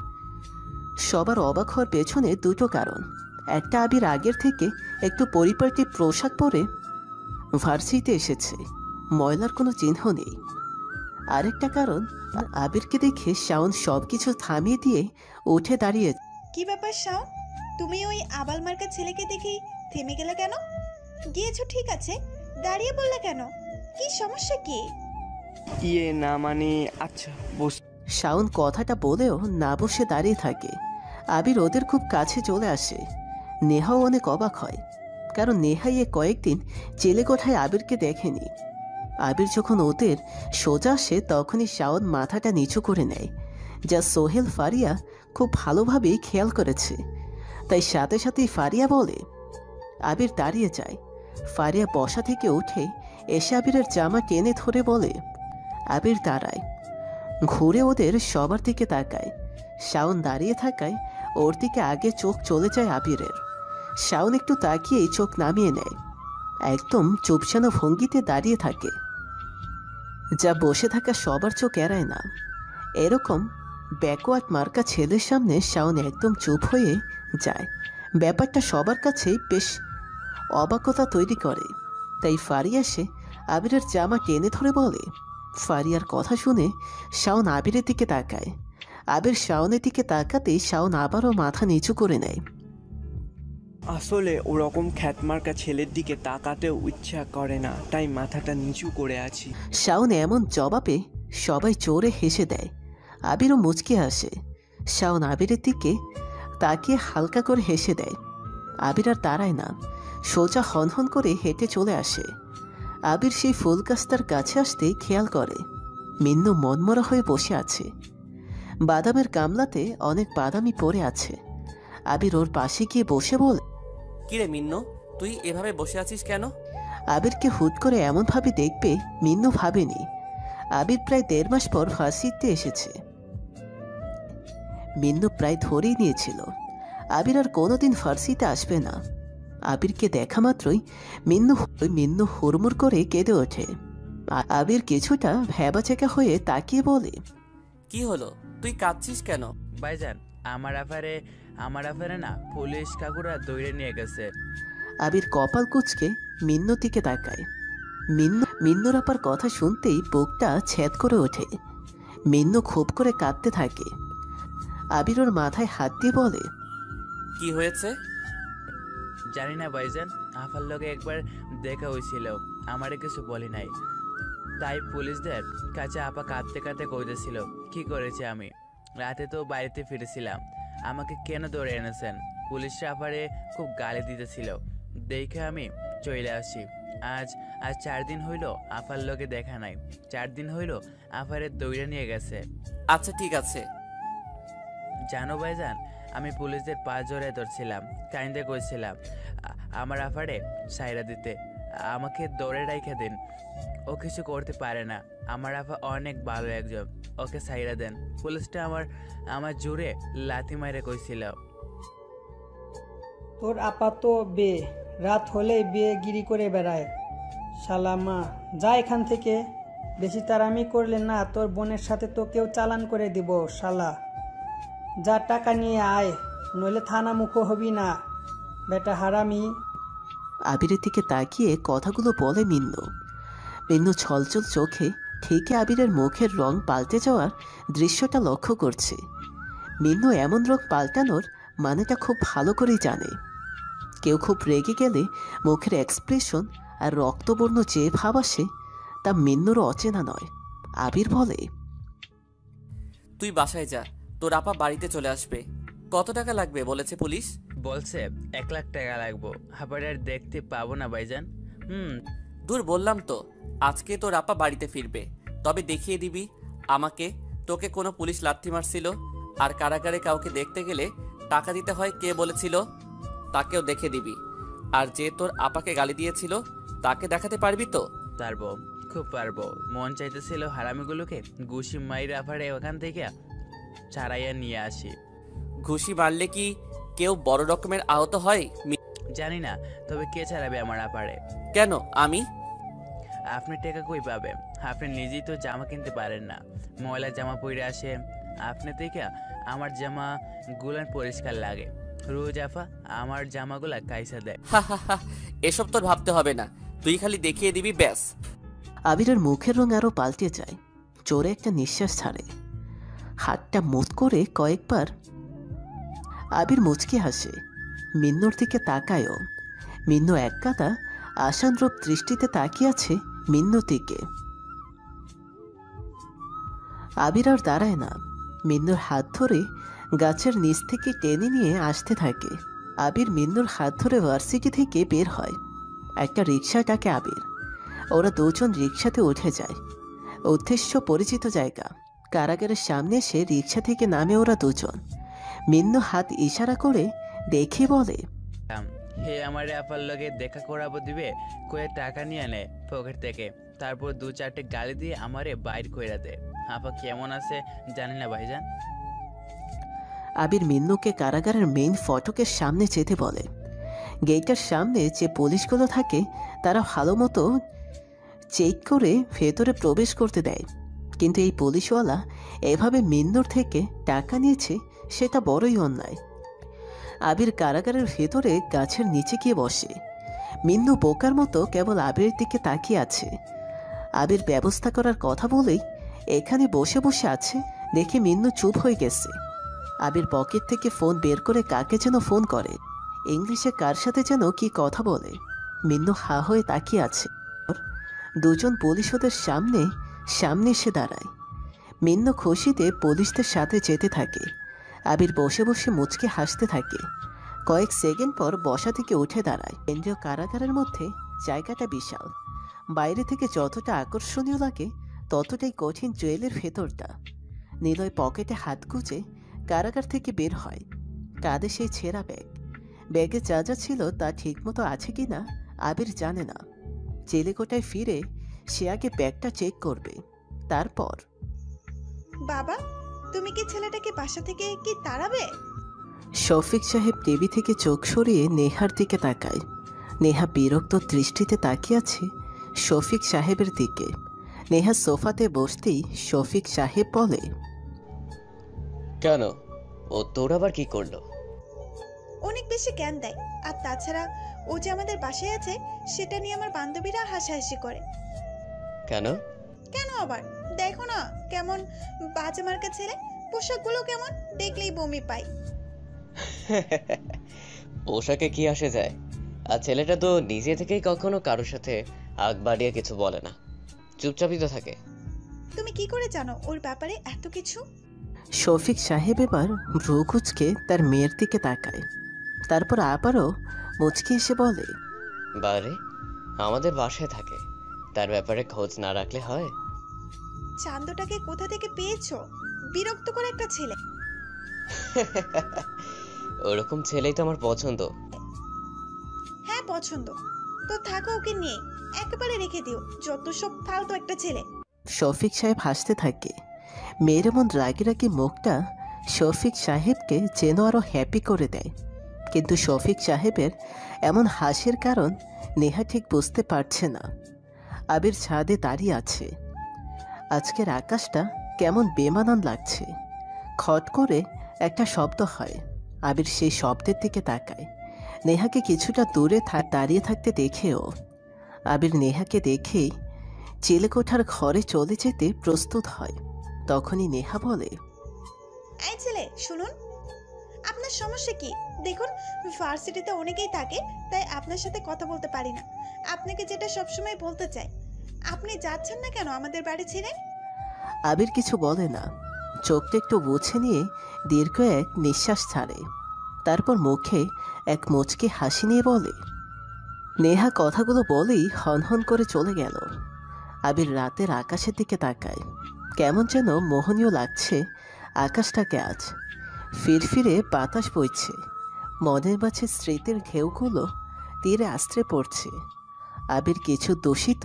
সবার অবাক হওয়ার পেছনে 2টো কারণ। একটা আবির আগের থেকে একটু পরিপাটি পোশাক পরে ভার্সিটিতে এসেছে, ময়লার কোনো চিহ্ন নেই। আরেকটা কারণ, আবিরকে দেখে শাওন সবকিছু থামিয়ে দিয়ে উঠে দাঁড়িয়ে। কি ব্যাপার শাওন, তুমি ওই আবাল মার্কা ছেলেকে দেখি থেমে গেলে কেন? গিয়েছো ঠিক আছে, দাঁড়িয়ে বললে কেন? কি সমস্যা কি? ইয়ে না মানে আচ্ছা বস। শাওন কথাটা বলেও না বসে দাঁড়িয়ে থাকে। আবির ওদের খুব কাছে চলে আসে। নেহাও অনেক অবাক হয়, কারণ নেহাই এ কয়েকদিন জেলে কোঠায় আবিরকে দেখেনি। আবির যখন ওদের সোজা আসে তখনই শাওন মাথাটা নিচু করে নেয়, যা সোহেল ফারিয়া খুব ভালোভাবেই খেয়াল করেছে। তাই সাথে সাথেই ফারিয়া বলে। আবির দাঁড়িয়ে যায়। ফারিয়া বসা থেকে উঠে এসে আবিরের জামা টেনে ধরে বলে। আবির দাঁড়ায়, ঘুরে ওদের সবার দিকে তাকায়। শাওন দাঁড়িয়ে থাকায় ওর দিকে আগে চোখ চলে যায় আবিরের। শাওন একটু তাকিয়েই চোখ নামিয়ে নেয়, একদম চুপসানো ভঙ্গিতে দাঁড়িয়ে থাকে, যা বসে থাকা সবার চোখ এড়ায় না। এরকম ব্যাকওয়ার্ড মার্কা ছেলের সামনে শাওন একদম চুপ হয়ে যায়। ব্যাপারটা সবার কাছেই বেশ অবাকতা তৈরি করে। তাই ফারিয়া এসে আবিরের জামা টেনে ধরে বলে। ফারিয়ার কথা শুনে শাওন আবিরের দিকে তাকায়। আবির শাওনের দিকে তাকাতেই শাওন আবারও মাথা নিচু করে নেয়। আসলে ওরকম খ্যাতমার্কা ছেলের দিকে তাকাতেও ইচ্ছা করে না, তাই মাথাটা নিচু করে আছি। শাওন এমন জবাবে সবাই জোরে হেসে দেয়। আবিরও মুচকে আসে। শাওন আবিরের দিকে তাকিয়ে হালকা করে হেসে দেয়। আবির আর দাঁড়ায় না, সোজা হনহন করে হেঁটে চলে আসে। আবির সেই ফুল গাছটার কাছে আসতেই খেয়াল করে মিন্নু মনমরা হয়ে বসে আছে। বাদামের গামলাতে অনেক বাদামই পড়ে আছে। আবির ওর পাশে গিয়ে বসে বলে। কিরে মিন্নু, তুই এভাবে বসে আছিস কেন? আবিরকে হুট করে এমনভাবে দেখবে মিন্নু ভাবেনি। আবির প্রায় 1.5 মাস পর ভার্সিটিতে এসেছে। মিন্নু প্রায় ধরেই নিয়েছিল আবির আর কোনোদিন ভার্সিটিতে আসবে না। আবিরকে দেখা মাত্রই মিন্নু হুড়মুড় করে কেঁদে ওঠে। আবির কিছুটা ভ্যাবাচেকা হয়ে তাকিয়ে বলে। কি হলো, তুই কাঁদছিস কেন? ভাইজান, আমার আফারে না পুলিশ কাকুরা দৌড়ে নিয়ে গেছে। আবির কপাল কুঁচকে মিন্নুর দিকে তাকায়। মিন্নুর আপার কথা শুনতেই বুকটা ছেদ করে ওঠে। মিন্নু খুব করে কাঁদতে থাকে। আবির ওর মাথায় হাত দিয়ে বলে। কি হয়েছে? জানি না ভাইজান, আফার লগে একবার দেখা হয়েছিল, আমারে কিছু বলি নাই। তাই পুলিশদের কাছে আপা কাঁদতে কাঁদতে কইতেছিল কি করেছে আমি। রাতে তো বাড়িতে ফিরেছিলাম, আমাকে কেন ধরে এনেছেন। পুলিশরা আপারে খুব গালি দিতেছিল, দেখে আমি চলে আসি। আজ 4 দিন হইল আফার লগে দেখা নাই। 4 দিন হইল আফারে দৌড়ে নিয়ে গেছে। আচ্ছা ঠিক আছে। জানো ভাইজান, আমি পুলিশদের পা জড়ায় ধরছিলাম, কাইন্দে কইছিলাম আমার আফারে সাইরা দিতে, আমাকে দৌড়ে রাইখা দিন, ও কিছু করতে পারে না। আমার আফা অনেক ভালো একজন, ওকে সাইরা দেন। পুলিশটা আমার জোরে লাথি মাইরে কইছিল। তোর আপা তো রাত হলেই বিয়ে গিরি করে বেড়ায়। শালা মা, যা এখান থেকে। বেশি তাড়ামি করলে না তোর বোনের সাথে তোকেও চালান করে দিব। শালা, যা টাকা নিয়ে আয়, নইলে থানা মুখো হবি না, বেটা হারামি। আবিরের দিকে তাকিয়ে কথাগুলো বলে মিন্নু ছলছল চোখে ঠিকই আবিরের মুখের রং পাল্টে যাওয়ার দৃশ্যটা লক্ষ্য করছে। মিন্নু এমন রং পাল্টানোর মানেটা খুব ভালো করেই জানে। কেউ খুব রেগে গেলে মুখের এক্সপ্রেশন আর রক্তবর্ণ যে ভাব আসে তা মিন্নুরও অচেনা নয়। আবির বলে। তুই বাসায় যা, তোর আপা বাড়িতে চলে আসবে। কত টাকা লাগবে বলেছে পুলিশ? বলছে 1 লাখ টাকা লাগবো। আপারে আর দেখতে পাবো না ভাইজান। দূর, বললাম তো আজকে তোর আপা বাড়িতে ফিরবে, তবে দেখিয়ে দিবি আমাকে তোকে কোনো পুলিশ লাথি মারছিল। আর কারাগারে কাউকে দেখতে গেলে টাকা দিতে হয় কে বলেছিল তাকেও দেখে দিবি। আর যে তোর আপাকে গালি দিয়েছিল তাকে দেখাতে পারবি তো? পারবো, খুব পারবো। মন চাইতেছিল হারামিগুলোকে ঘুষি মাইরা আপারে ওখান থেকে ছাড়াইয়া নিয়ে আসি। ঘুষি মারলে কি কেউ বড় রকমের আহত হয়? জানি না, তবে কে ছাড়াবে আমার আপারে? কেন আমি? আপনি টাকা কই পাবে? আপনি নিজেই তো জামা কিনতে পারেন না, ময়লা জামা পরে আসে। আপনি থেকে আমার জামা গুলান পরিষ্কার লাগে। রোজ আফা আমার জামাগুলা কাইসা দেয়। হা হা হা, এসব তোর ভাবতে হবে না, তুই খালি দেখিয়ে দিবি ব্যাস। আবিরের মুখের রং আরো পাল্টে যায়। জোরে একটা নিঃশ্বাস ছাড়ে, হাতটা মুট করে কয়েকবার। আবির মুচকি হাসে, মিন্নুর দিকে তাকায়ও। মিন্নু এক কাদা আশানরূপ দৃষ্টিতে তাকিয়ে আছে মিন্নুর দিকে। আবির আর দাঁড়ায় না, মিন্নুর হাত ধরে গাছের নিচ থেকে টেনে নিয়ে আসতে থাকে। আবির মিন্নুর হাত ধরে ভার্সিটি থেকে বের হয়। একটা রিক্সা ডাকে আবির। ওরা দুজন রিক্সাতে উঠে যায়। উদ্দেশ্য পরিচিত জায়গা। কারাগারের সামনে এসে রিক্সা থেকে নামে ওরা দুজন। মিন্নু হাত ইশারা করে দেখে বলে, হে আমার আপার লগে দেখা করাবো দিবে কয়ে টাকা নিয়ে নেয় পকেট থেকে, তারপর 2-4টে গালি দিয়ে আমারে বাইর কইরা দেয়। আপা কেমন আছে জানি না ভাইজান। আবির মিন্নুকে কারাগারের মেইন ফটকের সামনে যেতে বলে। গেটের সামনে যে পুলিশগুলো থাকে তারা ভালো মতো চেক করে ভেতরে প্রবেশ করতে দেয়, কিন্তু এই পুলিশওয়ালা এভাবে মিন্নুর থেকে টাকা নিয়েছে, সেটা বড়ই অন্যায়। আবির কারাগারের ভেতরে গাছের নিচে গিয়ে বসে। মিন্নু বোকার মতো কেবল আবিরের দিকে তাকিয়ে আছে। আবির ব্যবস্থা করার কথা বলেই এখানে বসে বসে আছে দেখে মিন্নু চুপ হয়ে গেছে। আবির পকেট থেকে ফোন বের করে কাকে যেন ফোন করে, ইংলিশে কার সাথে যেন কি কথা বলে। মিন্নু হা হয়ে তাকিয়ে আছে। দুজন পুলিশ ওদের সামনে সামনে এসে দাঁড়ায়। মিন্নু খুশিতে পুলিশদের সাথে যেতে থাকে। আবির বসে বসে মুচকে হাসতে থাকে। কয়েক সেকেন্ড পর বসা থেকে উঠে দাঁড়ায়। কেন্দ্রীয় কারাগারের মধ্যে জায়গাটা বিশাল। বাইরে থেকে যতটা আকর্ষণীয় লাগে ততটাই কঠিন জেলের ভেতরটা। নিলয় পকেটে হাত গুজে কারাগার থেকে বের হয়। কাঁধে সেই ছেঁড়া ব্যাগ। ব্যাগে যা যা ছিল তা ঠিকমতো আছে কিনা আবির জানে না। জেলেকোটায় ফিরে সে আগে ব্যাগটা চেক করবে, তারপর। বাবা, তুমি কি ছেলেটাকে বাসা থেকে কি তাড়াবে? শফিক সাহেব টিভি থেকে চোখ সরিয়ে নেহার দিকে তাকায়। নেহা বিরক্ত দৃষ্টিতে তাকিয়ে আছে শফিক সাহেবের দিকে। নেহা সোফাতে বসতেই শফিক সাহেব বলে, কেন, ও তোর আবার কি করলো? অনেক বেশি জ্ঞান দেয়। আর তাছাড়া ও যে আমাদের বাসায় আছে সেটা নিয়ে আমার বান্ধবীরা হাসাহাসি করে। কেন? কেন আবার? দেখো না কেমন বাজে মার্কা ছেলে, পোশাকগুলো কেমন, দেখলেই বমি পাই। পোশাকে কি আসে যায়? আর ছেলেটা তো নিজে থেকেই কখনো কারোর সাথে আগ বাড়িয়ে কিছু বলে না, চুপচাপই তো থাকে। তুমি কি করে জানো ওর ব্যাপারে এত কিছু? শফিক সাহেব এবার ভ্রু কুঁচকে তার মেয়ের দিকে তাকায়, তারপর আবারও মুচকে এসে বলে, বারে আমাদের বাসায় থাকে, তার ব্যাপারে খোঁজ না রাখলে হয়? চান্দটাকে কোথা থেকে পেয়েছো? বিরক্ত করে একটা ছেলে। ওরকম ছেলেই তো আমার পছন্দ। হ্যাঁ পছন্দ তো থাকো, ওকে নিয়ে একেবারে রেখে দিও, যত সব ফালতু একটা ছেলে। শফিক সাহেব হাসতে থাকে। মেয়ের এমন রাগি রাগি মুখটা শফিক সাহেবকে যেন আরো হ্যাপি করে দেয়। কিন্তু শফিক সাহেবের এমন হাসির কারণ নেহা ঠিক বুঝতে পারছে না। আবির ছাদে দাঁড়িয়ে আছে। আজকের আকাশটা কেমন বেমানান লাগছে। খট করে একটা শব্দ হয়। আবির সেই শব্দের দিকে তাকায়। নেহাকে কিছুটা দূরে দাঁড়িয়ে থাকতে দেখেও। আবির নেহাকে দেখেই চিলেকোঠার ঘরে চলে যেতে প্রস্তুত হয়। তখনই নেহা বলে, এই ছেলে শুনুন, আপনার সমস্যা কি? দেখুন ভার্সিটিতে অনেকেই থাকে, তাই আপনার সাথে কথা বলতে পারি না। আপনাকে যেটা সবসময় বলতে চাই, আপনি যাচ্ছেন না কেন আমাদের বাড়ি ছেড়ে? আবির কিছু বলে না, চোখটা একটু মুছে নিয়ে দীর্ঘ এক নিঃশ্বাস ছাড়ে। তারপর মুখে এক মুচকি হাসি নিয়ে বলে। নেহা কথাগুলো বলেই হনহন করে চলে গেল। আবির রাতের আকাশের দিকে তাকায়। কেমন যেন মোহনীয় লাগছে আকাশটাকে আজ। ফিরফিরে বাতাস বইছে। মনের মাঝে স্মৃতির ঢেউগুলো তীরে আশ্রে পড়ছে। আবির কিছু দূষিত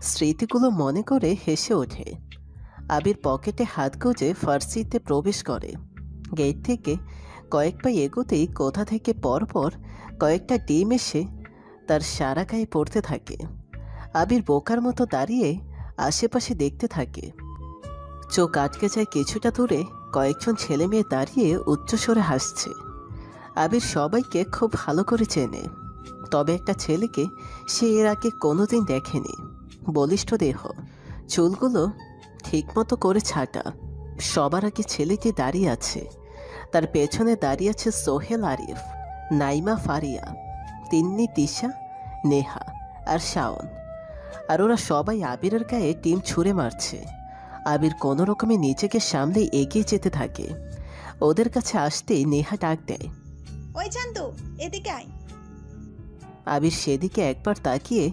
স্মৃতিগুলো মনে করে হেসে ওঠে। আবির পকেটে হাত গুজে ফার্সিতে প্রবেশ করে। গেট থেকে কয়েক পা এগোতেই কোথা থেকে পরপর কয়েকটা ডিম এসে তার সারা গায়ে পড়তে থাকে। আবির বোকার মতো দাঁড়িয়ে আশেপাশে দেখতে থাকে। চোখ আটকে যায় কিছুটা দূরে কয়েকজন ছেলে মেয়ে দাঁড়িয়ে উচ্চস্বরে হাসছে। আবির সবাইকে খুব ভালো করে চেনে, তবে একটা ছেলেকে সে এর আগে কোনোদিন দেখেনি। বলিষ্ঠ দেহ, চুলগুলো ঠিকমতো করে ছাটা। সবার আগে ছেলেটি দাঁড়িয়ে আছে, তার পেছনে দাঁড়িয়ে আছে সোহেল, আরিফ, নাইমা, ফারিয়া, তিন্নি, তিশা, নেহা আর শাওন। আর ওরা সবাই আবিরের গায়ে টিম ছুঁড়ে মারছে। আবির কোনো রকমে নিজেকে সামলে এগিয়ে যেতে থাকে। ওদের কাছে আসতেই নেহা ডাক দেয়, ওই চান্দু, এদিকে আয়। আবির সেদিকে একবার তাকিয়ে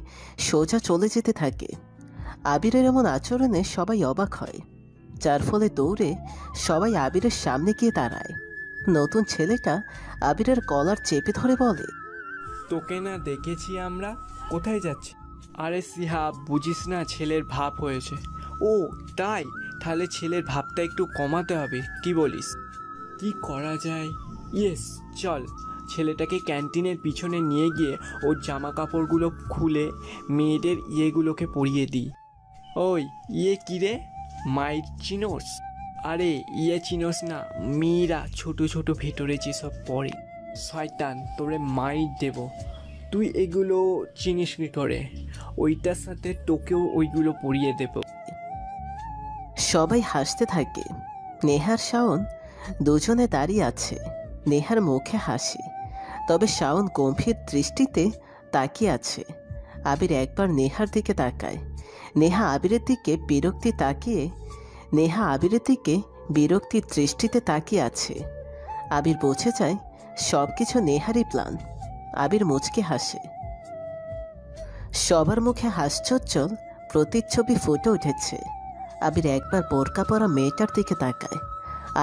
সোজা চলে যেতে থাকে। আবিরের এমন আচরণে সবাই অবাক হয়, যার ফলে দৌড়ে সবাই আবিরের সামনে গিয়ে দাঁড়ায়। নতুন ছেলেটা আবিরের কলার চেপে ধরে বলে, তোকে না দেখেছি আমরা, কোথায় যাচ্ছি? আরে সিহাব, বুঝিস না ছেলের ভাব হয়েছে। ও তাই, তাহলে ছেলের ভাবটা একটু কমাতে হবে, কি বলিস? কি করা যায়? ইয়েস, চল ছেলেটাকে ক্যান্টিনের পিছনে নিয়ে গিয়ে ওর জামা কাপড়গুলো খুলে মেয়েদের ইয়েগুলোকে পরিয়ে দিই। ওই ইয়ে কী রে, মায়ের চিনোস? আরে ইয়ে চিনোস না, মেয়েরা ছোট ছোট ভেতরে যেসব পরে। শয়তান, তোরে মাইর দেব। তুই এগুলো চিনিস কি করে? ওইটার সাথে তোকেও ওইগুলো পরিয়ে দেব। সবাই হাসতে থাকে। নেহার শাওন দুজনে দাঁড়িয়ে আছে। নেহার মুখে হাসি, তবে শাওন গম্ভীর দৃষ্টিতে তাকিয়ে আছে। আবির একবার নেহার দিকে তাকায়। নেহা আবিরের দিকে বিরক্তির দৃষ্টিতে তাকিয়ে আছে। আবির বোঝে যায় সব কিছু নেহারই প্ল্যান। আবির মুচকে হাসে। সবার মুখে হাস্যোজ্জ্বল প্রতিচ্ছবি ফুটে উঠেছে। আবির একবার বোরকা পরা মেয়েটার দিকে তাকায়,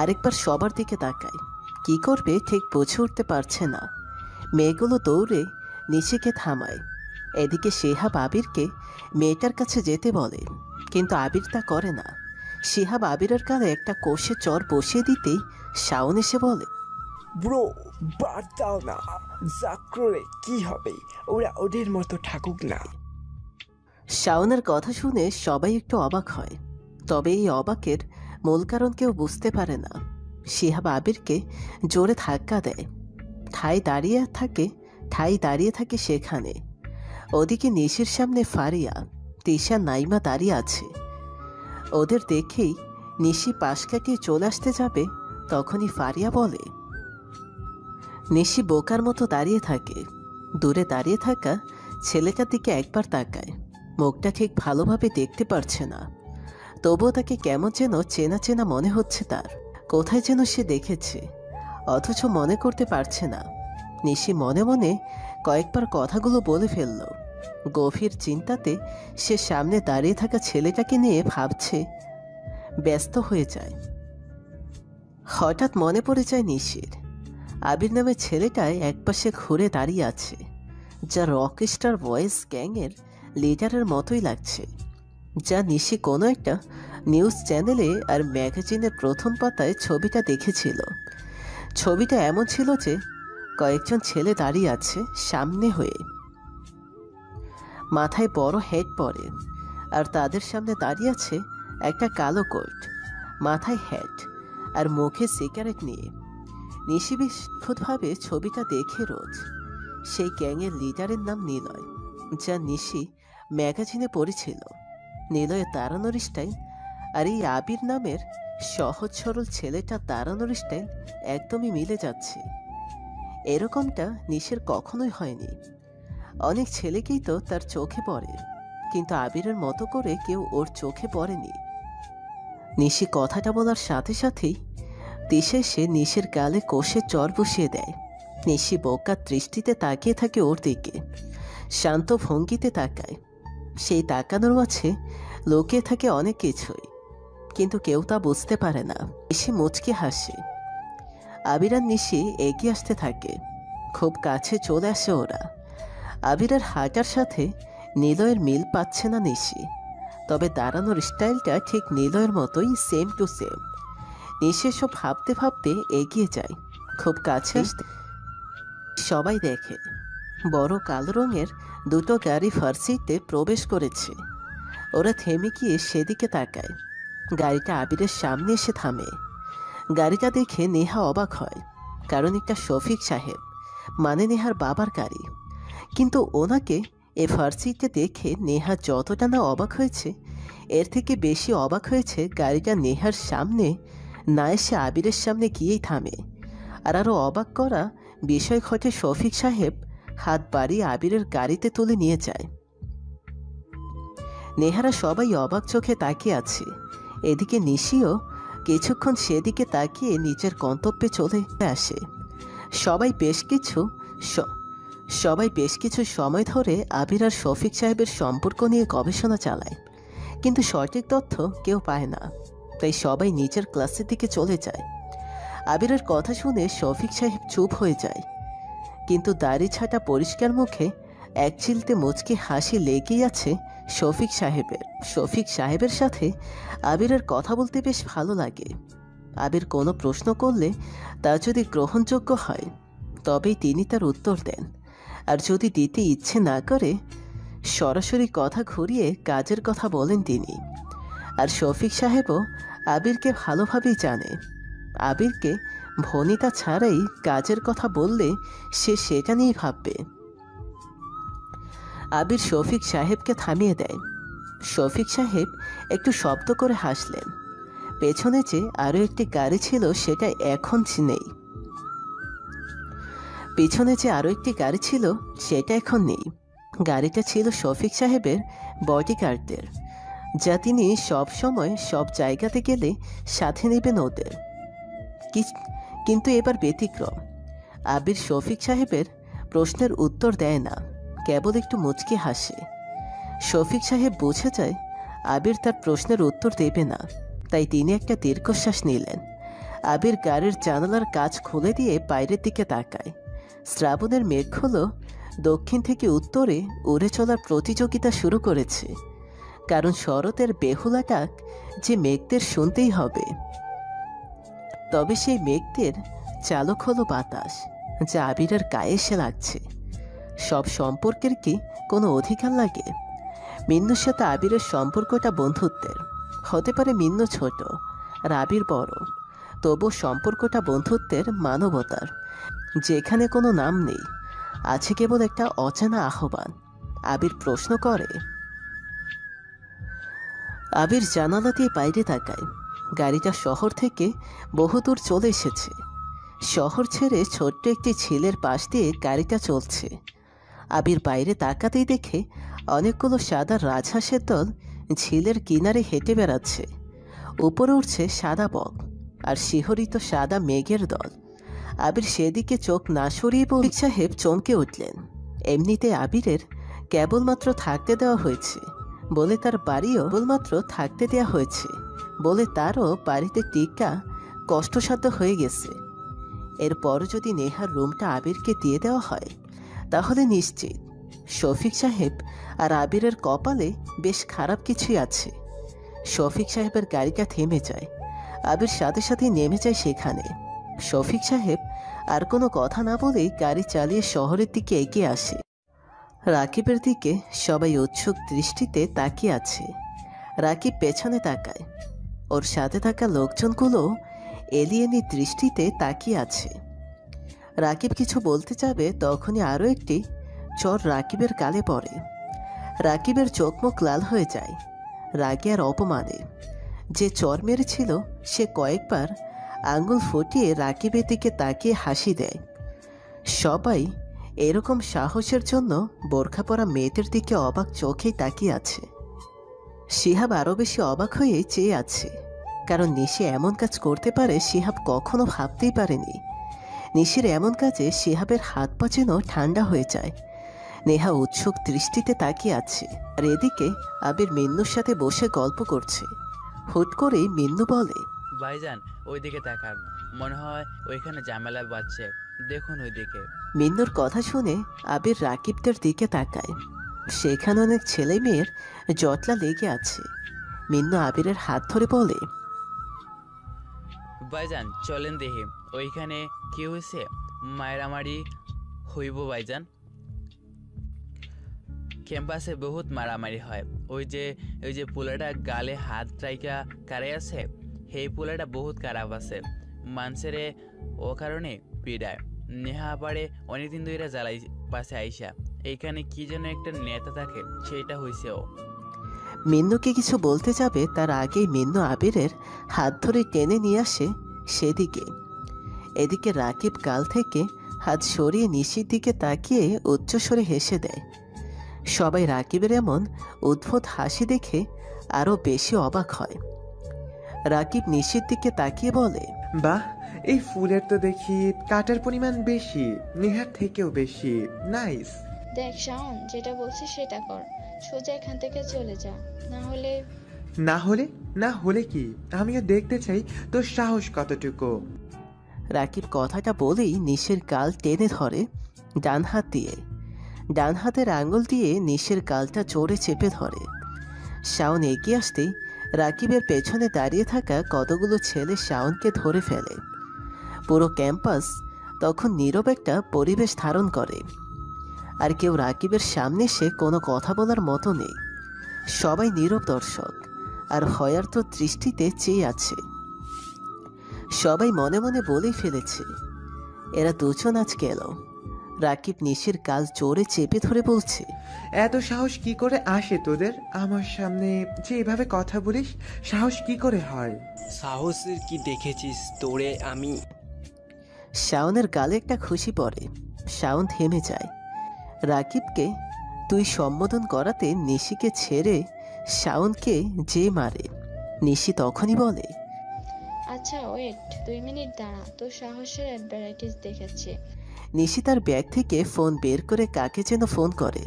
আরেকবার সবার দিকে তাকায়। কি করবে ঠিক বুঝে উঠতে পারছে না। মেয়েগুলো দৌড়ে নিশিকে থামায়। এদিকে শিহাব আবিরকে মেয়েটার কাছে যেতে বলে, কিন্তু আবির তা করে না। শিহাব আবিরের গালে একটা কষে চর বসিয়ে দিতেই শাওন এসে বলে, ব্রো, বাদ দাও না, জাকরে কি হবে, ওরা ওদের মতো থাকুক না। শাওনের কথা শুনে সবাই একটু অবাক হয়, তবে এই অবাকের মূল কারণ কেউ বুঝতে পারে না। শিহাব আবিরকে জোরে ধাক্কা দেয়। ঠাই দাঁড়িয়ে থাকে সেখানে। ওদিকে নিশির সামনে ফারিয়া, তিশা, নাইমা দাঁড়িয়ে আছে। ওদের দেখেই নিশি পাশ কাটিয়ে চলে আসতে যাবে, তখনই ফারিয়া বলে। নিশি বোকার মতো দাঁড়িয়ে থাকে। দূরে দাঁড়িয়ে থাকা ছেলেটার দিকে একবার তাকায়। মুখটা ঠিক ভালোভাবে দেখতে পারছে না, তবুও তাকে কেমন যেন চেনা চেনা মনে হচ্ছে তার। কোথায় যেন সে দেখেছে, অথচ মনে করতে পারছে না। নিশি মনে মনে কয়েকবার কথাগুলো বলে ফেলল। গভীর চিন্তাতে সে সামনে দাঁড়িয়ে থাকা ছেলেটাকে নিয়ে ভাবছে, ব্যস্ত হয়ে যায়। হঠাৎ মনে পড়ে যায় নিশির। আবির নামের ছেলেটায় একপাশে ঘুরে দাঁড়িয়ে আছে, যা রকস্টার বয়েজ গ্যাংয়ের লিডারের মতোই লাগছে। যা নিশি কোনো একটা নিউজ চ্যানেলে আর ম্যাগাজিনের প্রথম পাতায় ছবিটা দেখেছিল। ছবিটা এমন ছিল যে কয়েকজন ছেলে দাঁড়িয়ে আছে সামনে হয়ে, মাথায় বড় হেড পরে, আর তাদের সামনে দাঁড়িয়ে আছে একটা কালো কোট, মাথায় হ্যাট আর মুখে সিগারেট নিয়ে। নিশি বিস্ফুটভাবে ছবিটা দেখে রোজ। সেই গ্যাংয়ের লিডারের নাম নিলয়, যা নিশি ম্যাগাজিনে পড়েছিল। নিলয়ের দাঁড়ানোর স্টাইল আর এই আবির নামের সহজ সরল ছেলেটা দাঁড়ানোর স্টাইল একদমই মিলে যাচ্ছে। এরকমটা নিশির কখনোই হয়নি। অনেক ছেলেকেই তো তার চোখে পড়ে, কিন্তু আবিরের মতো করে কেউ ওর চোখে পড়েনি। নিশি কথাটা বলার সাথে সাথেই তিশা এসে নিশির গালে কষে চর বসিয়ে দেয়। নিশি বোকার দৃষ্টিতে তাকিয়ে থাকে ওর দিকে, শান্ত ভঙ্গিতে তাকায়। সেই তাকানোর মাঝে লুকিয়ে থাকে অনেক কিছুই, কিন্তু কেউ তা বুঝতে পারে না। নিশি মুচকে হাসে। আবির আর নিশি এগিয়ে আসতে থাকে। খুব কাছে চলে আসে ওরা। আবিরের হাঁটার সাথে নিলয়ের মিল পাচ্ছে না নিশি, তবে দাঁড়ানোর স্টাইলটা ঠিক নিলয়ের মতোই, সেম টু সেম। নিশি সব ভাবতে ভাবতে এগিয়ে যায়। খুব কাছে আসতে সবাই দেখে বড় কালো রঙের দুটো গাড়ি ফার্সিতে প্রবেশ করেছে। ওরা থেমে গিয়ে সেদিকে তাকায়। গাড়িটা আবিরের সামনে এসে থামে। গাড়িটা দেখে নেহা অবাক হয়। কারণ এটা শফিক সাহেব মানে নেহার বাবার গাড়ি। কিন্তু ওনাকে এ ফার্সিতে দেখে নেহা যতটা না অবাক হয়েছে, এর থেকে বেশি অবাক হয়েছে গাড়িটা নেহার সামনে না এসে আবিরের সামনে গিয়েই থামে। আর আরও অবাক করা বিষয় ঘটে, শফিক সাহেব হাত বাড়িয়ে আবিরের গাড়িতে তুলে নিয়ে যায়। নেহারা সবাই অবাক চোখে তাকিয়ে আছে। এদিকে নিশিও কিছুক্ষণ সেদিকে তাকিয়ে নিজের গন্তব্যে চলে আসে। সবাই বেশ কিছু সময় ধরে আবির আর শফিক সাহেবের সম্পর্ক নিয়ে গবেষণা চালায়, কিন্তু সঠিক তথ্য কেউ পায় না। তাই সবাই নিজের ক্লাসের দিকে চলে যায়। আবিরের কথা শুনে শফিক সাহেব চুপ হয়ে যায়, কিন্তু দাড়ি ছাটা পরিষ্কার মুখে এক চিলতে মুচকি হাসি লেগেই আছে শফিক সাহেবের সাথে আবিরের কথা বলতে বেশ ভালো লাগে। আবির কোনো প্রশ্ন করলে তা যদি গ্রহণযোগ্য হয় তবেই তিনি তার উত্তর দেন, আর যদি দিতে ইচ্ছে না করে সরাসরি কথা ঘুরিয়ে কাজের কথা বলেন তিনি। আর শফিক সাহেবও আবিরকে ভালোভাবেই জানে। আবিরকে ভনিতা ছাড়াই কাজের কথা বললে সে সেটা নিয়েই ভাববে। আবির শফিক সাহেবকে থামিয়ে দেয়। শফিক সাহেব একটু শব্দ করে হাসলেন। পেছনে যে আরও একটি গাড়ি ছিল সেটা এখন নেই। গাড়িটা ছিল শফিক সাহেবের বডিগার্ডদের, যা তিনি সব সময় সব জায়গাতে গেলে সাথে নেবেন ওদের। কিন্তু এবার ব্যতিক্রম। আবির শফিক সাহেবের প্রশ্নের উত্তর দেয় না, কেবল একটু মুচকি হাসে। শফিক সাহেব বুঝে যায় আবির তার প্রশ্নের উত্তর দেবে না, তাই তিনি একটা দীর্ঘশ্বাস নিলেন। আবির গাড়ির জানালার কাঁচ খুলে দিয়ে বাইরের দিকে তাকায়। শ্রাবণের মেঘগুলো দক্ষিণ থেকে উত্তরে উড়ে চলার প্রতিযোগিতা শুরু করেছে, কারণ শরতের বেহুলা ডাক যে মেঘদের শুনতেই হবে। তবে সেই মেঘদের চালক হলো বাতাস, যা আবিরের গায়ে এসে লাগছে। সব সম্পর্কের কি কোনো অধিকার লাগে? মিন্নুর সাথে আবিরের সম্পর্কটা বন্ধুত্বের। হতে পারে মিন্নু ছোট আর আবির বড়, তবু সম্পর্কটা বন্ধুত্বের, মানবতার, যেখানে কোনো নাম নেই, আছে কেবল একটা অচেনা আহ্বান। আবির প্রশ্ন করে। আবির জানালা দিয়ে বাইরে তাকায়। গাড়িটা শহর থেকে বহুদূর চলে এসেছে। শহর ছেড়ে ছোট্ট একটি ঝিলের পাশ দিয়ে গাড়িটা চলছে। আবির বাইরে তাকাতেই দেখে অনেকগুলো সাদা রাজহাঁসের দল ঝিলের কিনারে হেঁটে বেড়াচ্ছে। উপরে উঠছে সাদা বক আর শিহরিত সাদা মেঘের দল। আবির সেদিকে চোখ না সরিয়ে বলে, সাহেব চমকে উঠলেন। এমনিতে আবিরের কেবলমাত্র থাকতে দেওয়া হয়েছে বলে তারও বাড়িতে টিকা কষ্টসাধ্য হয়ে গেছে। এরপর যদি নেহার রুমটা আবিরকে দিয়ে দেওয়া হয়, তাহলে নিশ্চিত শফিক সাহেব আর আবিরের কপালে বেশ খারাপ কিছুই আছে। শফিক সাহেবের গাড়িটা থেমে যায়। আবির সাথে সাথে নেমে যায় সেখানে। শফিক সাহেব আর কোনো কথা না বলেই গাড়ি চালিয়ে শহরের দিকে এগিয়ে আসে। রাকিবের দিকে সবাই উৎসুক দৃষ্টিতে তাকিয়ে আছে। রাকিব পেছনে তাকায়। ওর সাথে থাকা লোকজনগুলো এলিয়েনি দৃষ্টিতে তাকিয়ে আছে। রাকিব কিছু বলতে যাবে, তখনই আরও একটি চর রাকিবের গালে পড়ে। রাকিবের চোখ মুখ লাল হয়ে যায় রাগে আর অপমানে। যে চর মেরেছিল সে কয়েকবার আঙুল ফুটিয়ে রাকিবের দিকে তাকিয়ে হাসি দেয়। সবাই এরকম সাহসের জন্য বোরখা পরা মেয়েদের দিকে অবাক চোখেই তাকিয়ে আছে। শিহাব আরও বেশি অবাক হয়ে চেয়ে আছে, কারণ নিশি এমন কাজ করতে পারে শিহাব কখনো ভাবতেই পারেনি। নিশির এমন কাজে শিহাবের হাত পা যেন ঠান্ডা হয়ে যায়। নেহা উৎসুক দৃষ্টিতে তাকিয়ে আছে, আর এদিকে আবির মিন্নুর সাথে বসে গল্প করছে। হুট করেই মিন্নু বলে, ভাইজান ওইদিকে তাকান, মনে হয় ওইখানে ঝামেলা বাজছে, দেখুন ওইদিকে। মিন্নুর কথা শুনে আবির রাকিবদের দিকে তাকায়। সেখানে অনেক ছেলে মেয়ের জটলা লেগে আছে। মিন্নু আবিরের হাত ধরে বলে, ভাইজান চলেন দেখি ওইখানে কি হয়েছে, মারামারি হইব ভাইজান। ক্যাম্পাসে বহুত মারামারি হয়। ওই যে পোলাটা গালে হাত রাইকা কারে আছে, সেই পোলাটা বহুত খারাপ আছে। মানুষেরে ও কারণে পিড়ায়। নেহা আবারে অনেকদিন ধরে জ্বালাই পাশে আইসা এইখানে কি যেন একটা নেতা থাকে, সেটা হয়েছে ও। মিন্নুকে কিছু বলতে যাবে তার আগেই মিন্নু আবিরের হাত ধরে টেনে নিয়ে আসে সেদিকে। এদিকে রাকিব গাল থেকে হাত সরিয়ে নিশির দিকে তাকিয়ে উচ্চস্বরে হেসে দেয়। সবাই রাকিবের এমন উদ্ভট হাসি দেখে আরও বেশি অবাক হয়। রাকিব নিশির দিকে তাকিয়ে বলে, বাহ, এই ফুলের তো দেখি কাটার পরিমাণ বেশি, নেহার থেকেও বেশি। নাইস। দেখ শাওন, যেটা বলছি সেটা কর, সোজা এখান থেকে চলে যা, না হলে না হলে কি? আমিও দেখতে চাই তোর সাহস কতটুকু। রাকিব কথাটা বলেই নিশির গাল টেনে ধরে ডান হাত দিয়ে। ডান হাতের আঙুল দিয়ে নিশির গালটা জোরে চেপে ধরে। শাওন এগিয়ে আসতেই রাকিবের পেছনে দাঁড়িয়ে থাকা কতগুলো ছেলে শাওনকে ধরে ফেলে। পুরো ক্যাম্পাস তখন নীরব একটা পরিবেশ ধারণ করে। আর কেউ রাকিবের সামনে এসে কোনো কথা বলার মতো নেই। সবাই নীরব দর্শক আর হয়ার্ত দৃষ্টিতে চেয়ে আছে। সবাই মনে মনে বলেই ফেলেছে, এরা দুজন আজ গেল। রাকিব নিশির গাল জোরে চেপে ধরে বলছে, এত সাহস কি করে আসে তোদের? আমার সামনে যে এভাবে কথা বলিস, সাহস কি করে হয়? সাহসের কি দেখেছিস তোরে আমি? শাওনের গালে একটা খুশি পড়ে। শাওন থেমে যায়। রাকিবকে তুই সম্বোধন করাতে নিশিকে ছেড়ে শাওনকে যে মারে। নিশি তখনই বলে, আচ্ছা ওয়েট, 2 মিনিট দাঁড়া, তোর সাহসের অ্যাডভার্টাইজ দেখাচ্ছে। নিশি তার ব্যাগ থেকে ফোন বের করে কাকে যেন ফোন করে।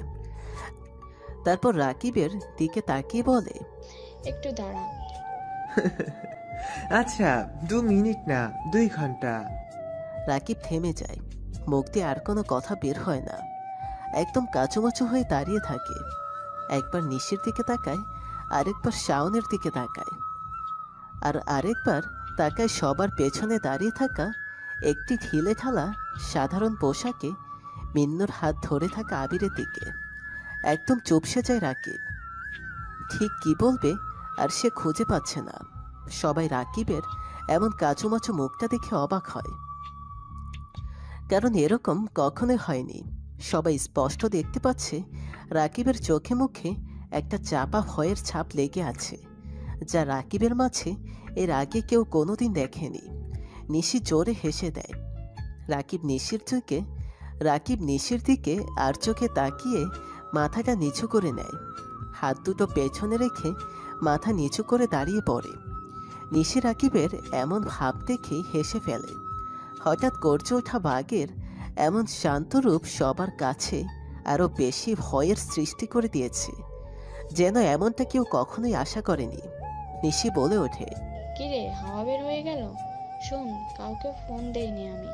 তারপর রাকিবের দিকে তাকিয়ে বলে, একটু দাঁড়া। আচ্ছা 2 মিনিট না, 2 ঘন্টা। রাকিব থেমে যায়। মুখ দিয়ে আর কোনো কথা বের হয় না। একদম কাচুমাচু হয়ে দাঁড়িয়ে থাকে। একবার নিশির দিকে তাকায়, আরেকবার শাওনের দিকে তাকায়, আর আরেকবার তাকায় সবার পেছনে দাঁড়িয়ে থাকা একটি ঢিলে ঢালা সাধারণ পোশাকে মিন্নুর হাত ধরে থাকা আবিরের দিকে। একদম চুপসে যায় রাকিব। ঠিক কি বলবে আর সে খুঁজে পাচ্ছে না। সবাই রাকিবের এমন কাচুমাচু মুখটা দেখে অবাক হয়, কারণ এরকম কখনোই হয়নি। সবাই স্পষ্ট দেখতে পাচ্ছে রাকিবের চোখে মুখে একটা চাপা ভয়ের ছাপ লেগে আছে, যা রাকিবের মাঝে এর আগে কেউ কোনোদিন দেখেনি। নিশি জোরে হেসে দেয়। রাকিব নিশির দিকে আর চোখে তাকিয়ে মাথাটা নিচু করে নেয়। হাত দুটো পেছনে রেখে মাথা নিচু করে দাঁড়িয়ে পড়ে। নিশি রাকিবের এমন ভাব দেখে হেসে ফেলে। হঠাৎ গর্জে ওঠা বাঘের এমন শান্ত রূপ সবার কাছে আরও বেশি ভয়ের সৃষ্টি করে দিয়েছে, যেন এমনটা কেউ কখনোই আশা করেনি। নিশি বলে ওঠে, কিরে, হাওয়া বের হয়ে গেল? শোন, কাউকে ফোন দেইনি আমি,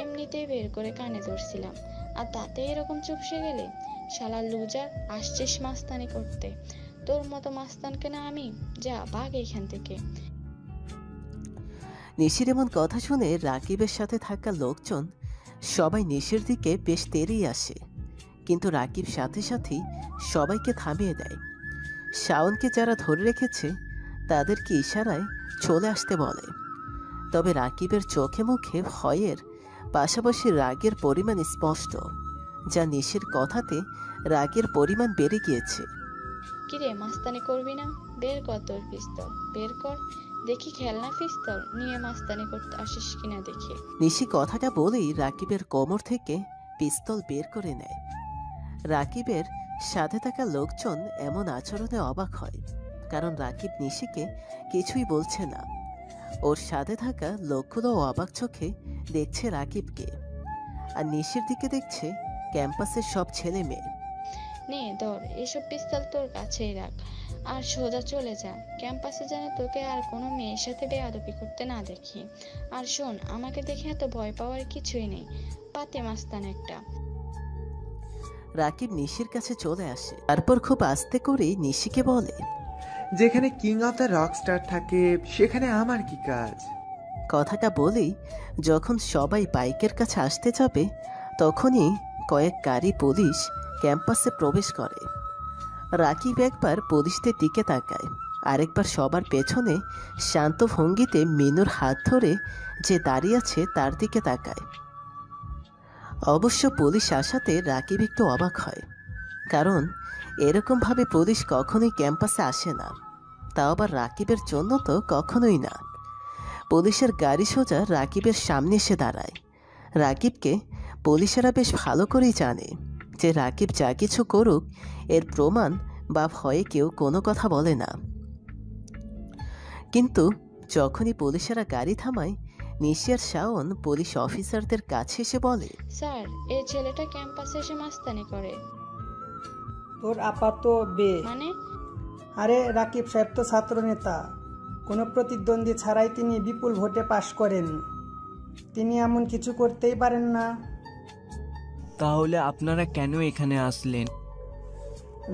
এমনিতেই বের করে কানে ধরছিলাম, আর তাতে এরকম চুপসে গেলে? শালা লুজার, আসছিস মাস্তানি করতে? তোর মতো মাস্তানকে না আমি, যা ভাগ এইখান থেকে। নিশির এমন কথা শুনে রাকিবের সাথে থাকা লোকজন সবাই নিশির দিকে বেশ তেড়েই আসে, কিন্তু রাকিব সাথে সাথেই সবাইকে থামিয়ে দেয়। শাওনকে যারা ধরে রেখেছে তাদেরকে ইশারায় চলে আসতে বলে। তবে রাকিবের চোখে মুখে ভয়ের পাশাপাশি রাগের পরিমাণ স্পষ্ট, যা নিশির কথাতে রাগের পরিমাণ বেড়ে গিয়েছে। কিরে, মাস্তানি করবি না? বের কর তোর পিস্তল, বের কর দেখি, খেলনা পিস্তল নিয়ে মাস্তানি করতে আসিস কিনা দেখি। নিশি কথাটা বলেই রাকিবের কোমর থেকে পিস্তল বের করে নেয়। রাকিবের সাথে থাকা লোকজন এমন আচরণে অবাক হয়, কারণ রাকিব নিশিকে কিছুই বলছে না। ওর সাথে থাকা লোকগুলো অবাক চোখে দেখছে রাকিবকে, আর নিশির দিকে দেখছে ক্যাম্পাসের সব ছেলে মেয়ে। নে ধর, এসব পিস্তল তোর কাছেই রাখ, আর সোজা চলে যা। ক্যাম্পাসে যেন তোকে আর কোনো মেয়ের সাথে বেয়াদবি করতে না দেখি। আর শোন, আমাকে দেখে এত ভয় পাওয়ার কিছুই নেই, পাতে মাস্তান একটা। রাকিব নিশির কাছে চলে আসে, তারপর খুব আস্তে করে নিশিকে বলে, যেখানে king of the rock star থাকে সেখানে আমার কি কাজ? কথাটা বলেই যখন সবাই বাইকের কাছে আসতে যাবে তখনই কয়েক গাড়ি পুলিশ ক্যাম্পাসে প্রবেশ করে। রাকিব একবার পুলিশদের দিকে তাকায়, আরেকবার সবার পেছনে শান্ত ভঙ্গিতে মিনুর হাত ধরে যে দাঁড়িয়ে আছে তার দিকে তাকায়। অবশ্য পুলিশ আসাতে রাকিব একটু অবাক হয়, কারণ এরকমভাবে পুলিশ কখনোই ক্যাম্পাসে আসে না, তাও আবার রাকিবের জন্য তো কখনোই না। পুলিশের গাড়ি সোজা রাকিবের সামনে এসে দাঁড়ায়। রাকিবকে পুলিশেরা বেশ ভালো করেই জানে যে রাকিব যা কিছু করুক এর প্রমাণ বা ভয়ে কেউ কোনো কথা বলে না। কিন্তু যখনই পুলিশেরা গাড়ি থামায়, নিশি আর শাওন পুলিশ অফিসারদের কাছে এসে বলে, স্যার, এই ছেলেটা ক্যাম্পাসে এসে মাস্তানি করে। তোর আপা তো বে। মানে? আরে রাকিব সাহেব তো ছাত্র নেতা, কোনো প্রতিদ্বন্দ্বী ছাড়াই তিনি বিপুল ভোটে পাশ করেন, তিনি এমন কিছু করতেই পারেন না। তাহলে আপনারা কেন এখানে আসলেন?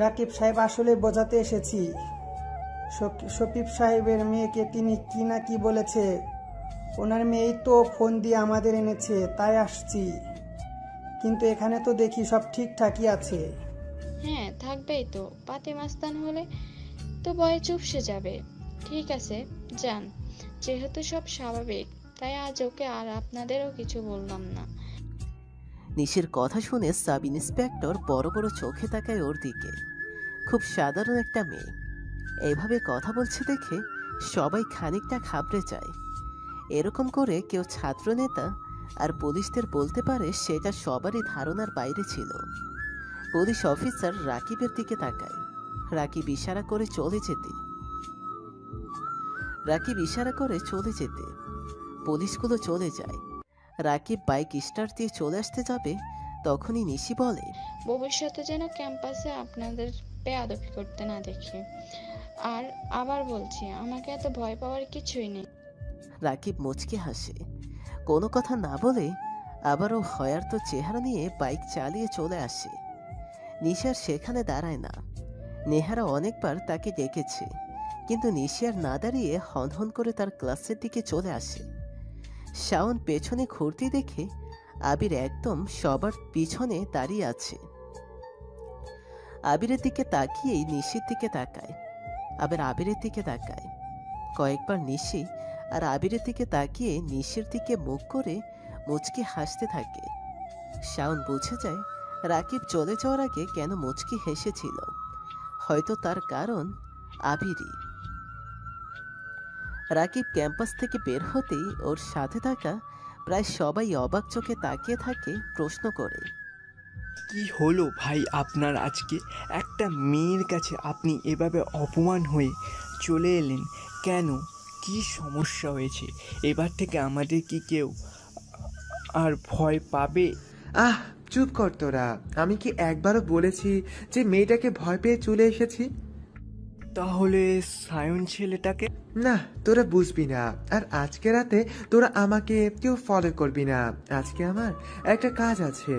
রাকিব সাহেব আসলে বোঝাতে এসেছি, শফিক সাহেবের মেয়েকে তিনি কি না কি বলেছে, ওনার মেয়েই তো ফোন দিয়ে আমাদের এনেছে, তাই আসছি। কিন্তু এখানে তো দেখি সব ঠিকঠাকই আছে। হ্যাঁ, থাকবেই তো, পাতি মাস্তান হলে তো ভয়ে চুপসে যাবে। ঠিক আছে, যান, যেহেতু সব স্বাভাবিক তাই আজ ওকে আর আপনাদেরও কিছু বললাম না। নিশির কথা শুনে সাব ইন্সপেক্টর বড় বড় চোখে তাকায় ওর দিকে। খুব সাধারণ একটা মেয়ে, এইভাবে কথা বলছে দেখে সবাই খানিকটা ঘাবড়ে যায়। এরকম করে কেউ ছাত্রনেতা আর পুলিশদের বলতে পারে সেটা সবারই ধারণার বাইরে ছিল। পুলিশ অফিসার রাকিবের দিকে তাকায়। রাকিব ইশারা করে চলে যেতে পুলিশগুলো চলে যায়। রাকিব বাইক স্টার্ট দিয়ে চলে আসতে যাবে, তখনই নিশি বলে, ভবিষ্যতে যেন ক্যাম্পাসে আপনাদের বেয়াদবি করতে না দেখি। আর আবার বলছি, আমাকে এত ভয় পাওয়ার কিছুই নেই। রাকিব মুচকি হাসে। কোনো কথা না বলে আবারও হয়ার্ত চেহারা নিয়ে বাইক চালিয়ে চলে আসে। নিশি আর সেখানে দাঁড়ায় না। নেহারা অনেকবার তাকে ডেকেছে, কিন্তু নিশি আর না দাঁড়িয়ে হনহন করে তার ক্লাসের দিকে চলে আসে। শাওন পেছনে ঘুরতে দেখে আবির একদম সবার পিছনে দাঁড়িয়ে আছে। আবিরের দিকে তাকিয়েই নিশির দিকে তাকায়, আবার আবিরের দিকে তাকায়। কয়েকবার নিশি আর আবিরের দিকে তাকিয়ে নিশির দিকে মুখ করে মুচকি হাসতে থাকে। শাওন বুঝে যায় রাকিব চলে যাওয়ার আগে কেন মুচকি হেসেছিল, হয়তো তার কারণ আবিরই। রাকিব ক্যাম্পাস থেকে বের হতেই ওর সাথে থাকা প্রায় সবাই অবাক চোখে তাকিয়ে থাকে, প্রশ্ন করে, কি হলো ভাই আপনার আজকে? একটা মেয়ের কাছে আপনি এভাবে অপমান হয়ে চলে এলেন কেন? কি সমস্যা হয়েছে? এবার থেকে আমাদের কি কেউ আর ভয় পাবে? আহ, চুপ কর তোরা। আমি কি একবারও বলেছি যে মেয়েটাকে ভয় পেয়ে চলে এসেছি? তাহলে সায়ন ছেলেটাকে? না, তোরা বুঝবি না। আর আজকে রাতে তোরা আমাকে কেউ ফলো করবি না। আজকে আমার একটা কাজ আছে।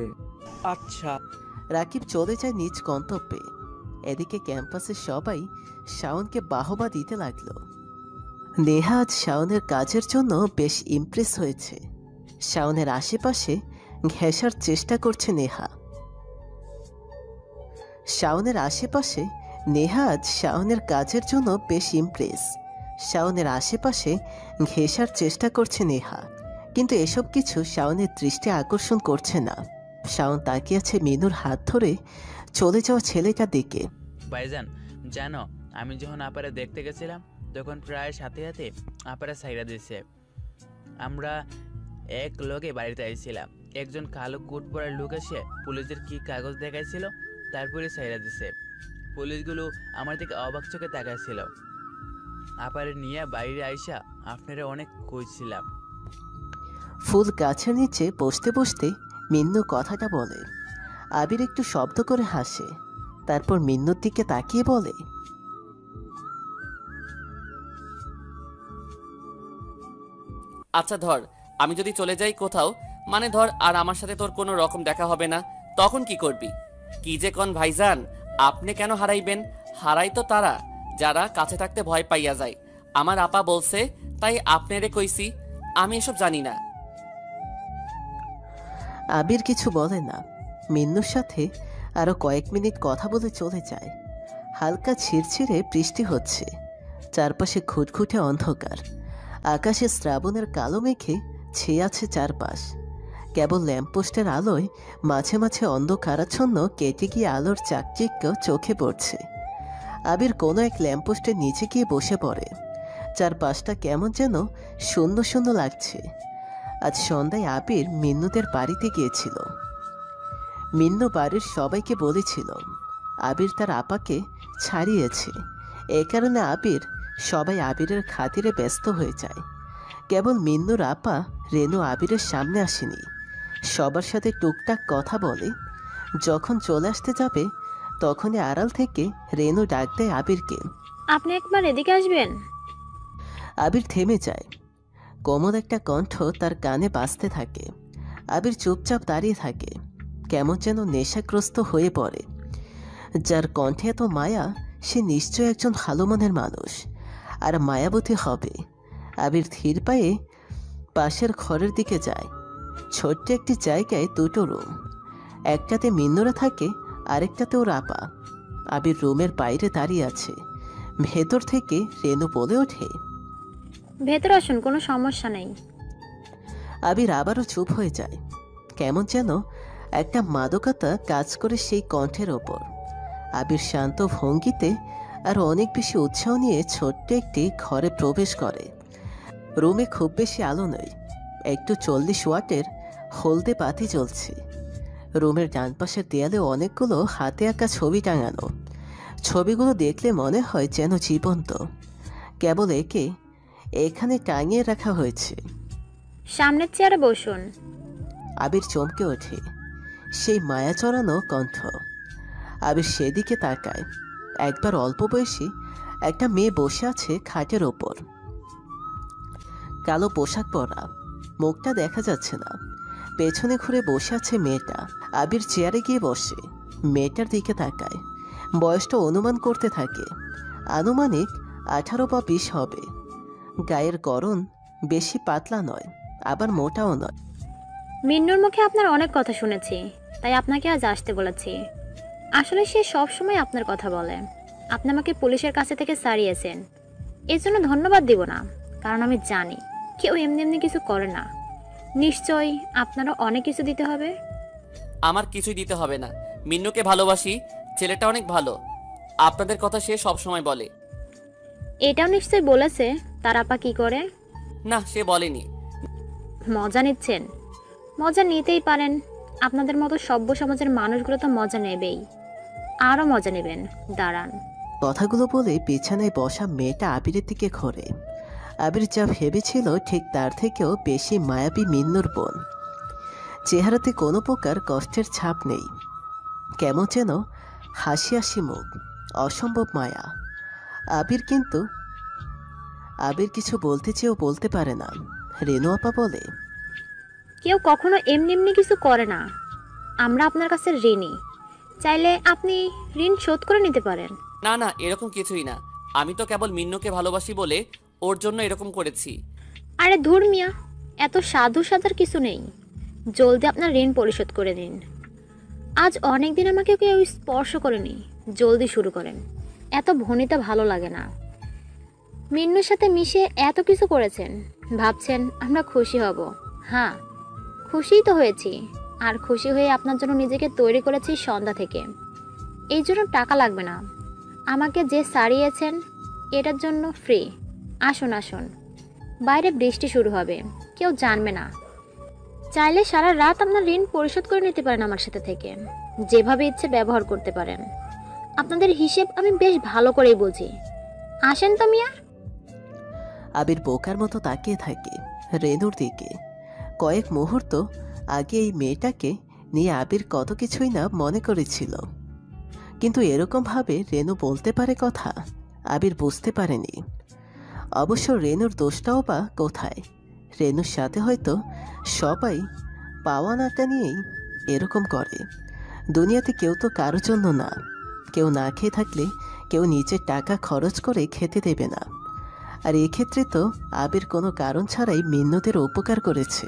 আচ্ছা। রাকিব চলে যায় নিজ গন্তব্যে। এদিকে ক্যাম্পাসের সবাই শাওনকে বাহবা দিতে লাগলো। নেহা আজ শাওনের কাজের জন্য বেশ ইমপ্রেস হয়েছে। শাওনের আশেপাশে ঘেঁষার চেষ্টা করছে নেহা। আজ শাওনের কাজের জন্য বেশ ইমপ্রেস। শাওনের আশেপাশে ঘেঁষার চেষ্টা করছে নেহা, কিন্তু এসব কিছু শাওনের দৃষ্টি আকর্ষণ করছে না। শাওন তাকিয়ে আছে মিনুর হাত ধরে চলে যাওয়া ছেলেটার দিকে। ভাইজান, জানো আমি যখন আপারে দেখতে গেছিলাম তখন প্রায় সাথে সাথে আপারে সাইরা দিয়েছে। আমরা এক লোকে বাড়িতে আইছিলাম, একজন কালো কোট পরা লোক এসে পুলিশের কি কাগজ দেখাইছিল, তারপরে সাইরা দিছে। পুলিশগুলো আমার দিকে অবাক চোখে তাকাইছিল। আপারে নিয়ে বাইরে আইসা আপনারা অনেক কইছিলাম। ফুল গাছের নিচে বসতে বসতে মিন্নু কথাটা বলে। আবির একটু শব্দ করে হাসে, তারপর মিন্নুর দিকে তাকিয়ে বলে, আচ্ছা ধর, আমি যদি চলে যাই কোথাও, মানে ধর আর আমার সাথে তোর কোনো রকম দেখা হবে না, তখন কি করবি? কি যে কন ভাইজান, আপনি কেন হারাইবেন? হারাই তো তারা যারা কাছে থাকতে ভয় পাইয়া যায়। আমার আপা বলছে তাই আপনারে কইছি, আমি এসব জানি না। আবির কিছু বলে না। মিন্নুর সাথে আরো কয়েক মিনিট কথা বলে চলে যায়। হালকা ছিরছিরে বৃষ্টি হচ্ছে, চারপাশে ঘুটঘুটে অন্ধকার। আকাশে শ্রাবণের কালো মেঘে ছেয়ে আছে চারপাশ। কেবল ল্যাম্পপোস্টের আলোয় মাঝে মাঝে অন্ধকারাচ্ছন্ন কেটে গিয়ে আলোর চাকচিক্য চোখে পড়ছে। আবির কোনো এক ল্যাম্পপোস্টের নিচে গিয়ে বসে পড়ে। চারপাশটা কেমন যেন শূন্য শূন্য লাগছে। আজ সন্ধ্যায় আবির মিন্নুদের বাড়িতে গিয়েছিল। মিন্নু বাড়ির সবাইকে বলেছিল আবির তার আপাকে ছাড়িয়েছে। এ কারণে সবাই আবিরের খাতিরে ব্যস্ত হয়ে যায়। কেবল মিন্নুর আপা রেনু আবিরের সামনে আসেনি। সবার সাথে টুকটাক কথা বলে। যখন চলে আসতে যাবে তখনই আড়াল থেকে রেনু ডাক দেয় আবিরকে, আপনি একবার এদিকে আসবেন। আবির থেমে যায়। কোমল একটা কণ্ঠ তার কানে বাজতে থাকে। আবির চুপচাপ দাঁড়িয়ে থাকে, কেমন যেন নেশাগ্রস্ত হয়ে পড়ে। যার কণ্ঠে এত মায়া সে নিশ্চয় একজন ভালো মনের মানুষ, আর মায়াবতী হবে। আবির ধীর পায়ে পাশের ঘরের দিকে যায়। ছোট্ট একটি জায়গায় দুটো রুম, একটাতে মিন্নুরা থাকে, আরেকটাতে ওর আপা। আবির রুমের বাইরে দাঁড়িয়ে আছে। ভেতর থেকে রেনু বলে ওঠে, ভেতর আসুন, কোনো সমস্যা নেই। আবির আবারও চুপ হয়ে যায়। কেমন যেন একটা মাদকতা কাজ করে সেই কণ্ঠের ওপর। আবির শান্ত ভঙ্গিতে আর অনেক বেশি উৎসাহ নিয়ে ছোট্ট একটি ঘরে প্রবেশ করে। রুমে খুব বেশি আলো নেই, একটু 40 ওয়াটের হলদে বাতি জ্বলছে। রুমের ডান পাশের দেয়ালে অনেকগুলো হাতে আঁকা ছবি টাঙানো। ছবিগুলো দেখলে মনে হয় যেন জীবন্ত। কেবল এখানে টাঙিয়ে রাখা হয়েছে। সামনের চেয়ারে বসুন। আবির চমকে ওঠে। সেই মায়া চড়ানো কণ্ঠ। আবির সেদিকে তাকায়। একবার অল্প বয়সী একটা মেয়ে বসে আছে খাটের ওপর। কালো পোশাক পরা, মুখটা দেখা যাচ্ছে না। পেছনে ঘুরে বসে আছে মেয়েটা। আবির চেয়ারে গিয়ে বসে, মেয়েটার দিকে তাকায়। বয়সটা অনুমান করতে থাকে। আনুমানিক 18 বা 20 হবে। গায়ের গড়ন বেশি পাতলা নয়, আবার মোটাও নয়। মিন্নুর মুখে আপনার অনেক কথা শুনেছি, তাই আপনাকে আজ আসতে বলেছি। আসলে সে সব সময় আপনার কথা বলে। আপনি আমাকে পুলিশের কাছে থেকে সারিয়েছেন, এর জন্য ধন্যবাদ দিব না, কারণ আমি জানি কেউ এমনি এমনি কিছু করে না। নিশ্চয়ই আপনারও অনেক কিছু দিতে হবে। আমার কিছুই দিতে হবে না। মিন্নুকে ভালোবাসি, ছেলেটা অনেক ভালো। আপনাদের কথা সে সব সময় বলে। এটাও নিশ্চয়ই বলেছে তার আপা কি করে। না, সে বলেনি। মজা নিচ্ছেন? মজা নিতেই পারেন, আপনাদের মতো সভ্য সমাজের মানুষগুলো তো মজা নেবেই, আরও মজা নেবেন, দাঁড়ান। কথাগুলো বলে বিছানায় বসা মেয়েটা আবিরের দিকে ঘোরে। আবির যা ভেবেছিল ঠিক তার থেকেও বেশি মায়াবী মিন্নুর বোন। চেহারাতে কোনো প্রকার কষ্টের ছাপ নেই, কেমন যেন হাসি হাসি মুখ, অসম্ভব মায়া। আবির কিছু বলতে চেয়েও বলতে পারে না। রেনু আপা বলে, কেউ কখনো এমনি এমনি কিছু করে না। আমরা আপনার কাছে ঋণী, চাইলে আপনি ঋণ শোধ করে নিতে পারেন। না না, এরকম কিছুই না। আমি তো কেবল মিন্নুকে ভালোবাসি বলে ওর জন্য এরকম করেছি। আরে ধুর মিয়া, এত সাধু সাধার কিছু নেই। জলদি আপনার ঋণ পরিশোধ করে দিন। আজ অনেক দিন আমাকে কেউ স্পর্শ করেনি, জলদি শুরু করেন। এত ভনিতা ভালো লাগে না। মিন্নুর সাথে মিশে এত কিছু করেছেন, ভাবছেন আমরা খুশি হব। হ্যাঁ, খুশিই তো হয়েছি, আর খুশি হয়ে আপনার জন্য নিজেকে তৈরি করেছি সন্ধ্যা থেকে। এই জন্য টাকা লাগবে না। আমাকে যে সারিয়েছেন এটার জন্য ফ্রি। আসুন আসুন, বাইরে বৃষ্টি শুরু হবে, কেউ জানবে না। চাইলে সারা রাত আপনার ঋণ পরিশোধ করে নিতে পারেন আমার সাথে থেকে, যেভাবে ইচ্ছে ব্যবহার করতে পারেন। আপনাদের হিসেব আমি বেশ ভালো করেই বুঝি। আসেন তো মিয়া। আবির বোকার মতো তাকিয়ে থাকে রেনুর দিকে। কয়েক মুহূর্ত আগে এই মেয়েটাকে নিয়ে আবির কত কিছুই না মনে করেছিল, কিন্তু এরকমভাবে রেনু বলতে পারে কথা আবির বুঝতে পারেনি। অবশ্য রেনুর দোষটাও বা কোথায়? রেনুর সাথে হয়তো সবাই পাওয়ানাটা নিয়েই এরকম করে। দুনিয়াতে কেউ তো কারোর জন্য না। কেউ না খেয়ে থাকলে কেউ নিজের টাকা খরচ করে খেতে দেবে না। আর এক্ষেত্রে তো আবির কোনো কারণ ছাড়াই মিন্নুদের উপকার করেছে।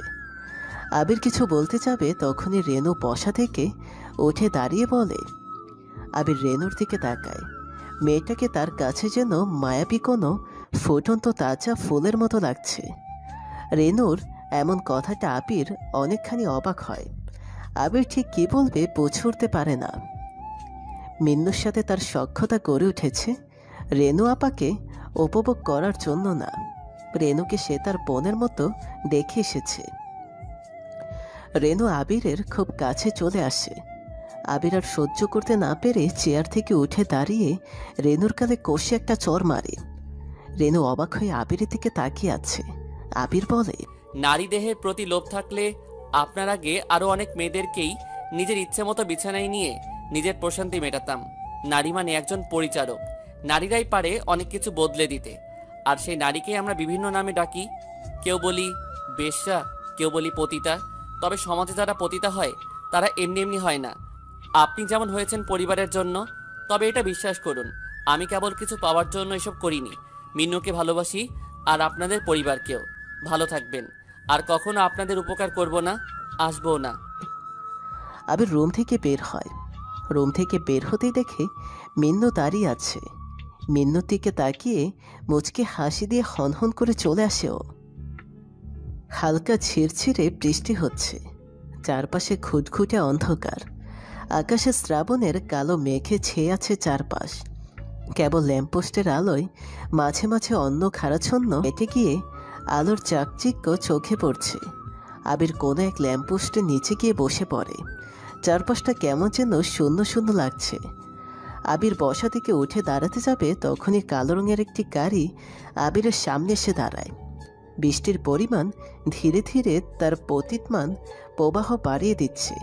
আবির কিছু বলতে যাবে তখনই রেনু বসা থেকে উঠে দাঁড়িয়ে বলে। আবির রেনুর দিকে তাকায়। মেয়েটাকে তার কাছে যেন মায়াবী কোনো ফুটন্ত তাজা ফুলের মতো লাগছে। রেনুর এমন কথাটা আবির অনেকখানি অবাক হয়। আবির ঠিক কী বলবে বুঝে উঠতে পারে না। মিন্নুর সাথে তার সখ্যতা গড়ে উঠেছে রেনু আপাকে উপভোগ করার জন্য না, রেনুকে সে তার বোনের মতো দেখে এসেছে। রেনু আবিরের খুব কাছে চলে আসে। আবির আর সহ্য করতে না পেরে চেয়ার থেকে উঠে দাঁড়িয়ে রেনুর কাঁধে কষে একটা চড় মারে। রেনু অবাক হয়ে আবিরের দিকে তাকিয়ে আছে। আবির বলে, নারী দেহের প্রতি লোভ থাকলে আপনার আগে আরও অনেক মেয়েদেরকেই নিজের ইচ্ছে মতো বিছানায় নিয়ে নিজের প্রশান্তি মেটাতাম। নারী মানে একজন পরিচারক। নারীরাই পারে অনেক কিছু বদলে দিতে, আর সেই নারীকে আমরা বিভিন্ন নামে ডাকি। কেউ বলি বেশ্যা, কেউ বলি পতিতা। তবে সমাজে যারা পতিতা হয় তারা এমনি এমনি হয় না। আপনি যেমন হয়েছেন পরিবারের জন্য, তবে এটা বিশ্বাস করুন আমি কেবল কিছু পাওয়ার জন্য এসব করিনি। মিন্নুকে ভালোবাসি আর আপনাদের পরিবারকেও। ভালো থাকবেন। আর কখনো আপনাদের উপকার করব না, আসবো না। আবির রুম থেকে বের হয়। রুম থেকে বের হতেই দেখে মিন্নু দাঁড়িয়ে আছে। মিন্নুর দিকে তাকিয়ে মুচকে হাসি দিয়ে হনহন করে চলে আসে ও। হালকা ঝিরঝিরে বৃষ্টি হচ্ছে। চারপাশে খুটখুটে অন্ধকার। আকাশে শ্রাবণের কালো মেঘে ছেয়ে আছে চারপাশ। কেবল ল্যাম্পপোস্টের আলোয় মাঝে মাঝে অন্য খাড়াচ্ছন্ন হেঁটে গিয়ে আলোর চাকচিক্য চোখে পড়ছে। আবির কোনো এক ল্যাম্পপোস্টের নিচে গিয়ে বসে পড়ে। চারপাশটা কেমন যেন শূন্য শূন্য লাগছে। আবির বসা থেকে উঠে দাঁড়াতে যাবে তখনই কালো রঙের একটি গাড়ি আবিরের সামনে এসে দাঁড়ায়। বৃষ্টির পরিমাণ ধীরে ধীরে তার পতিতমান প্রবাহ বাড়িয়ে দিচ্ছে।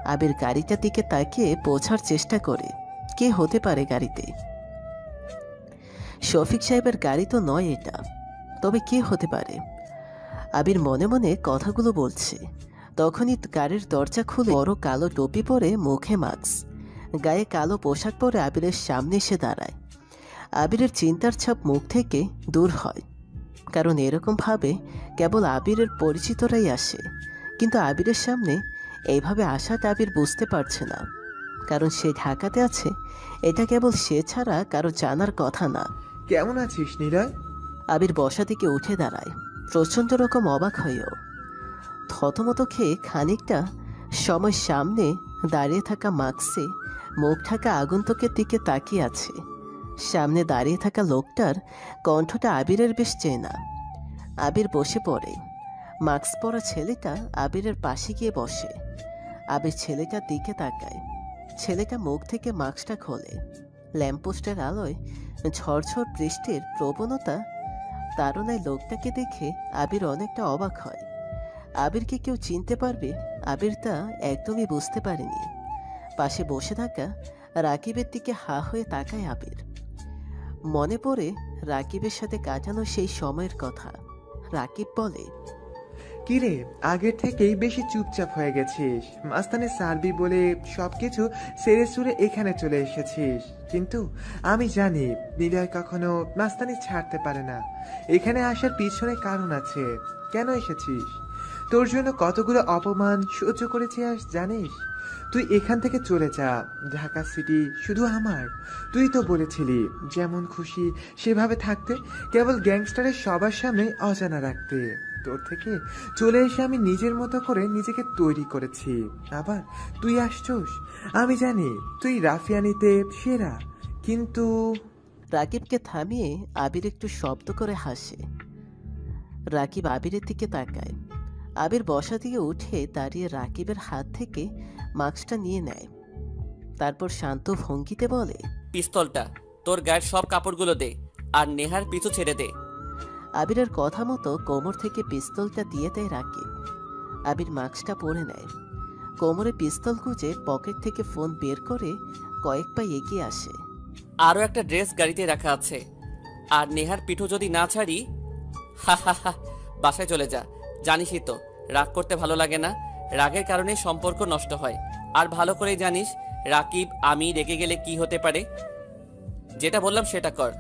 আবির গাড়িটার দিকে তাকিয়ে পৌঁছার চেষ্টা করে। কে হতে পারে গাড়িতে? শফিক সাহেবের গাড়ি তো নয় এটা, তবে কে হতে পারে? আবির মনে মনে কথাগুলো বলছে। তখনই গাড়ির দরজা খুলে বড় কালো টুপি পরে, মুখে মাস্ক, গায়ে কালো পোশাক পরে আবিরের সামনে এসে দাঁড়ায়। আবিরের চিন্তার ছাপ মুখ থেকে দূর হয়, কারণ এরকমভাবে কেবল আবিরের পরিচিতরাই আসে। কিন্তু আবিরের সামনে এইভাবে আসাটা আবির বুঝতে পারছে না, কারণ সে ঢাকাতে আছে। এটা কেবল সে ছাড়া কারো জানার কথা না। কেমন আছিস নিলয়? আবির বসা থেকে উঠে দাঁড়ায়, প্রচণ্ড রকম অবাক হয়েও। থতমত খেয়ে খানিকটা সময় সামনে দাঁড়িয়ে থাকা মাস্কে মুখ ঢাকা আগন্তুকের দিকে তাকিয়ে আছে। সামনে দাঁড়িয়ে থাকা লোকটার কণ্ঠটা আবিরের বেশ চেনা। আবির বসে পড়ে। মাস্ক পরা ছেলেটা আবিরের পাশে গিয়ে বসে। আবির ছেলেটার দিকে তাকায়। ছেলেটা মুখ থেকে মাস্কটা খোলে। ল্যাম্পপোস্টের আলোয় ঝড়ঝড় বৃষ্টির প্রবণতা তাড়নায় লোকটাকে দেখে আবির অনেকটা অবাক হয়। আবিরকে কেউ চিনতে পারবে আবির তা একদমই বুঝতে পারেনি। পাশে বসে থাকা রাকিবের দিকে হা হয়ে তাকায় আবির। মনে পড়ে রাকিবের সাথে কাটানো সেই সময়ের কথা। রাকিব বলে, কিরে, আগের থেকেই বেশি চুপচাপ হয়ে গেছিস। মাস্তানে সারবি বলে সবকিছু সেরে সুরে এখানে চলে এসেছিস। কিন্তু আমি জানি নিলয় কখনো মাস্তানি ছাড়তে পারে না। এখানে আসার পিছনে কারণ আছে। কেন এসেছিস? তোর জন্য কতগুলো অপমান সহ্য করেছি আজ জানিস? তুই এখান থেকে চলে যা। ঢাকা সিটি শুধু আমার। তুই তো বলেছিলি যেমন খুশি সেভাবে থাকতে, কেবল গ্যাংস্টারের সবার সামনে অজানা রাখতে। তোর থেকে চলে এসে আমি নিজের মতো করে নিজেকে তৈরি করেছি। আবার তুই আসছোস। আমি জানি তুই রাফিয়ানিতে সেরা, কিন্তু রাকিবকে থামিয়ে আবির একটু শব্দ করে হাসে। রাকিব আবিরের দিকে তাকায়। আবির বসা থেকে উঠে দাঁড়িয়ে রাকিবের হাত থেকে মাস্কটা নিয়ে নেয়। তারপর শান্ত ভঙ্গিতে বলে, পিস্তলটা তোর গায়ের সব কাপড়গুলো দে, আর নেহার পিছু ছেড়ে দে। আবিরের কথা মতো কোমর থেকে পিস্তলটা দিয়ে দেয় রাকিব। আবির মাস্কটা পরে নেয়। কোমরে পিস্তল গুঁজে পকেট থেকে ফোন বের করে কয়েক পা এগিয়ে আসে। আরও একটা ড্রেস গাড়িতে রাখা আছে, আর নেহার পিঠু যদি না ছাড়ি, হা হা হা, বাসায় চলে যা। জানিসই তো রাগ করতে ভালো লাগে না। রাগের কারণে সম্পর্ক নষ্ট হয়। আর ভালো করেই জানিস রাকিব, আমি রেগে গেলে কি হতে পারে। যেটা বললাম সেটা কর।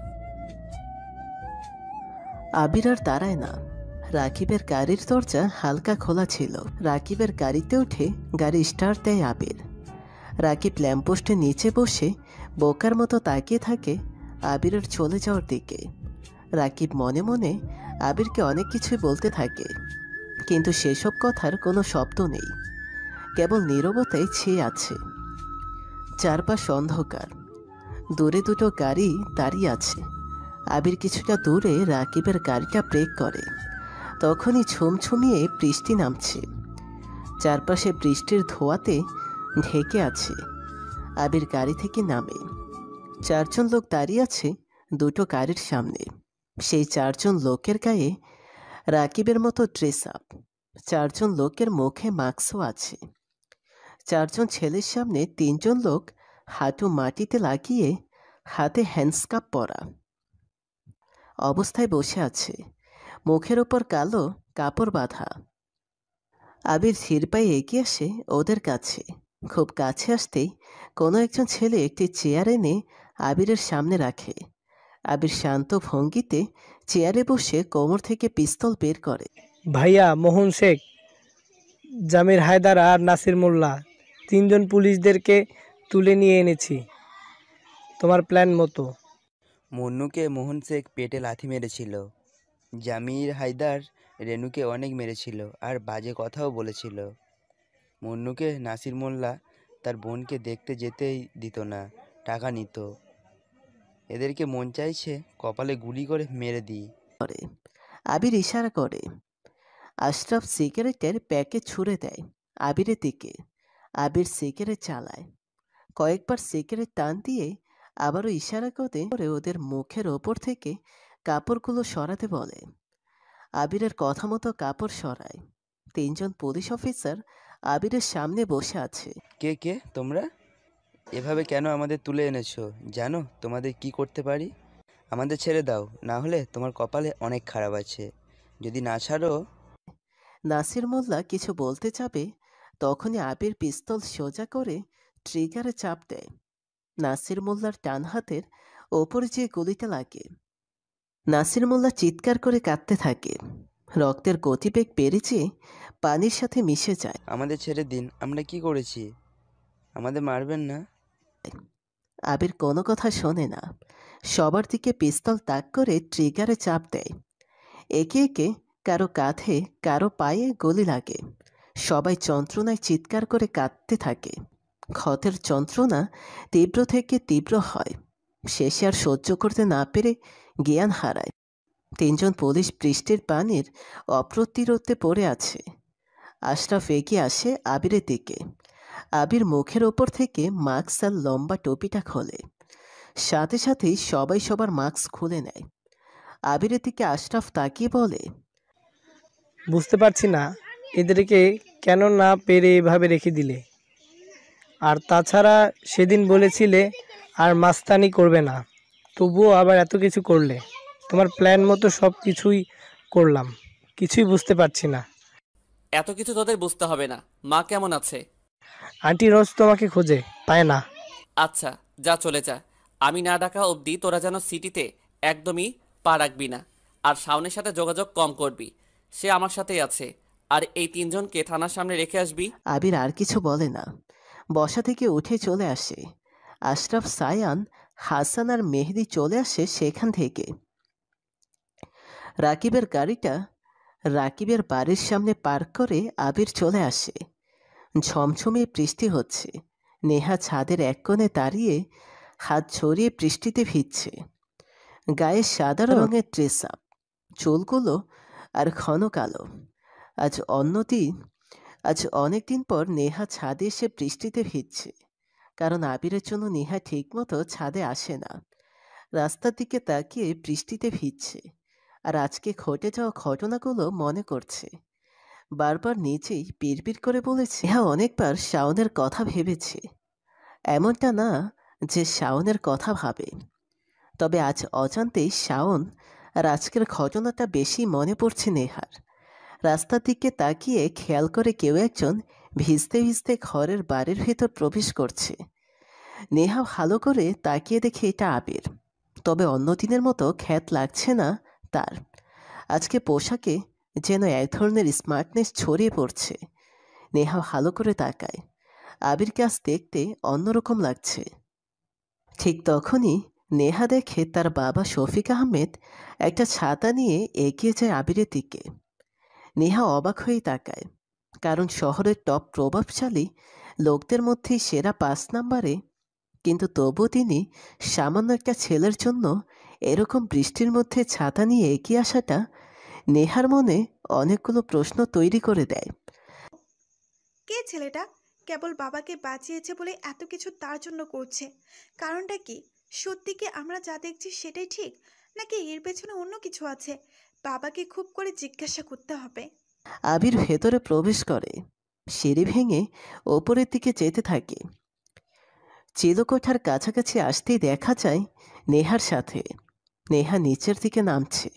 আবির আর দাঁড়ায় না। রাকিবের গাড়ির দরজা হালকা খোলা ছিল। রাকিবের গাড়িতে উঠে গাড়ি স্টার্ট দেয় আবির। রাকিব ল্যাম্পপোস্টের নিচে বসে বোকার মতো তাকিয়ে থাকে আবিরের চলে যাওয়ার দিকে। রাকিব মনে মনে আবিরকে অনেক কিছুই বলতে থাকে, কিন্তু সেসব কথার কোনো শব্দ নেই, কেবল নীরবতায় ছেয়ে আছে। চারপাশ অন্ধকার, দূরে দুটো গাড়ি দাঁড়িয়ে আছে। আবির কিছুটা দূরে রাকিবের গাড়িটা ব্রেক করে, তখনই ছুমছুমিয়ে বৃষ্টি নামছে। চারপাশে বৃষ্টির ধোঁয়াতে ঢেকে আছে। আবির গাড়ি থেকে নামে। 4 জন লোক দাঁড়িয়ে আছে দুটো গাড়ির সামনে। সেই 4 জন লোকের গায়ে রাকিবের মতো ড্রেস আপ। 4 জন লোকের মুখে মাস্কও আছে। 4 জন ছেলের সামনে 3 জন লোক হাঁটু মাটিতে লাগিয়ে হাতে হ্যান্ডস্কাপ পরা অবস্থায় বসে আছে, মুখের ওপর কালো কাপড় বাঁধা। আবির ধীর পায়ে এগিয়ে আসে ওদের কাছে। খুব কাছে আসতেই কোনো একজন ছেলে একটি চেয়ার এনে আবিরের সামনে রাখে। আবির শান্ত ভঙ্গিতে চেয়ারে বসে কোমর থেকে পিস্তল বের করে। ভাইয়া, মোহন শেখ, জামির হায়দার আর নাসির মোল্লা 3 জন পুলিশদেরকে তুলে নিয়ে এনেছি তোমার প্ল্যান মতো। মুন্নুকে মোহন শেখ পেটে লাথি মেরেছিল, জামির হায়দার রেনুকে অনেক মেরেছিল আর বাজে কথাও বলেছিল। মুন্নুকে নাসির মোল্লা তার বোনকে দেখতে যেতেই দিত না, টাকা নিত। এদেরকে মন চাইছে কপালে গুলি করে মেরে দিই। আবির ইশারা করে। আশরাফ সিগারেটের প্যাকেট ছুঁড়ে দেয় আবিরের দিকে। আবির সিগারেট চালায়, কয়েকবার সিগারেট টান দিয়ে আবারও ইশারা করে ওদের মুখের ওপর থেকে কাপড়গুলো সরাতে বলে। আবিরের কথা মতো কাপড় সরায়। 3 জন পুলিশ অফিসার আবিরের সামনে বসে আছে। কে কে তোমরা? এভাবে কেন আমাদের তুলে এনেছো? জানো তোমাদের কি করতে পারি? আমাদের ছেড়ে দাও, না হলে তোমার কপালে অনেক খারাপ আছে। যদি না ছাড়ো। নাসির মোল্লা কিছু বলতে যাবে, তখনই আবির পিস্তল সোজা করে ট্রিগারে চাপ দেয়। নাসির মোল্লার ডান হাতের ওপর যে গুলিটা লাগে। নাসির মোল্লা চিৎকার করে কাঁদতে থাকে। রক্তের গতিবেগ বেড়ে যেয়ে পানির সাথে মিশে যায়। আমাদের ছেড়ে দিন, আমরা কি করেছি? আমাদের মারবেন না। আবির কোনো কথা শোনে না, সবার দিকে পিস্তল তাক করে ট্রিগারে চাপ দেয়। একে একে কারো কাঁধে কারো পায়ে গুলি লাগে। সবাই যন্ত্রণায় চিৎকার করে কাঁদতে থাকে। ক্ষতের যন্ত্রণা তীব্র থেকে তীব্র হয়। শেষে আর সহ্য করতে না পেরে জ্ঞান হারায়। 3 জন পুলিশ বৃষ্টির পানির অপ্রতিরোধে পড়ে আছে। আশরাফ এগিয়ে আসে আবিরের দিকে। আবির মুখের ওপর থেকে মাস্ক আর লম্বা টুপিটা খোলে। সাথে সাথেই সবাই সবার মাস্ক খুলে নেয়। আবিরের দিকে আশরাফ তাকিয়ে বলে, বুঝতে পারছি না এদেরকে কেন না পেরে এভাবে রেখে দিলে। আর তাছাড়া সেদিন বলেছিলে আর মাস্তানি করবে না, তবুও আবার এত কিছু করলে। তোমার প্ল্যান মতো সব কিছুই করলাম, কিছুই বুঝতে পারছি না। এত কিছু তোদের বুঝতে হবে না। মা কেমন আছে? আন্টি রোজ তোমাকে খোঁজে, পায় না। আচ্ছা, যা চলে যা। আমি না ডাকা অবধি তোরা যেন সিটিতে একদমই পা রাখবি না। আর শাওনের সাথে যোগাযোগ কম করবি, সে আমার সাথেই আছে। আর এই 3 জনকে থানার সামনে রেখে আসবি। আবির আর কিছু বলে না, বসা থেকে উঠে চলে আসে। আশরাফ, সায়ান, হাসান আর মেহেদি চলে আসে সেখান থেকে। রাকিবের গাড়িটা রাকিবের বাড়ির সামনে পার্ক করে আবির চলে আসে। ঝমঝমে বৃষ্টি হচ্ছে। নেহা ছাদের এক কোণে দাঁড়িয়ে হাত ছড়িয়ে বৃষ্টিতে ভিজছে। গায়ে সাদা রঙের ড্রেস আপ, চুলগুলো আর ঘন কালো। আজ অনেক দিন পর নেহা ছাদে এসে বৃষ্টিতে ভিজছে, কারণ আবিরের জন্য নেহা ঠিকমতো ছাদে আসে না। রাস্তার দিকে তাকিয়ে বৃষ্টিতে ভিজছে আর আজকে ঘটে যাওয়া ঘটনাগুলো মনে করছে। বারবার নিজেই বিড়বিড় করে বলেছে, নেহা অনেকবার শাওনের কথা ভেবেছে। এমনটা না যে শাওনের কথা ভাবে, তবে আজ অজান্তেই শাওন আর আজকের ঘটনাটা বেশি মনে পড়ছে নেহার। রাস্তার দিকে তাকিয়ে খেয়াল করে কেউ একজন ভিজতে ভিজতে ঘরের বাড়ির ভেতর প্রবেশ করছে। নেহা ভালো করে তাকিয়ে দেখে এটা আবির, তবে অন্য দিনের মতো খ্যাত লাগছে না তার। আজকে পোশাকে যেন এক ধরনের স্মার্টনেস ছড়িয়ে পড়ছে। নেহা ভালো করে তাকায়, আবিরকে আজ দেখতে অন্যরকম লাগছে। ঠিক তখনই নেহা দেখে তার বাবা শফিক আহমেদ একটা ছাতা নিয়ে এগিয়ে যায় আবিরের দিকে। নেহা অবাক হয়েই তাকায়, কারণ শহরের টপ প্রভাবশালী লোকদের মধ্যে সেরা 5 নাম্বারে, কিন্তু তবু তিনি সামান্য একটা ছেলের জন্য এরকম বৃষ্টির মধ্যে ছাতা নিয়ে এগিয়ে আসাটা নেহার মনে অনেকগুলো প্রশ্ন তৈরি করে দেয়। কে ছেলেটা? কেবল বাবাকে বাঁচিয়েছে বলে এত কিছু তার জন্য করছে। কারণটা কি? সত্যি কি আমরা যা দেখছি সেটাই ঠিক, নাকি এর পেছনে অন্য কিছু আছে? বাবাকে খুব করে জিজ্ঞাসা করতে হবে। আবির ভেতরে প্রবেশ করে, সিঁড়ি ভেঙে ওপরের দিকে যেতে থাকে। চিলকোঠার কাছাকাছি আসতেই দেখা যায় নেহার সাথে। নেহা নিচের দিকে নামছে।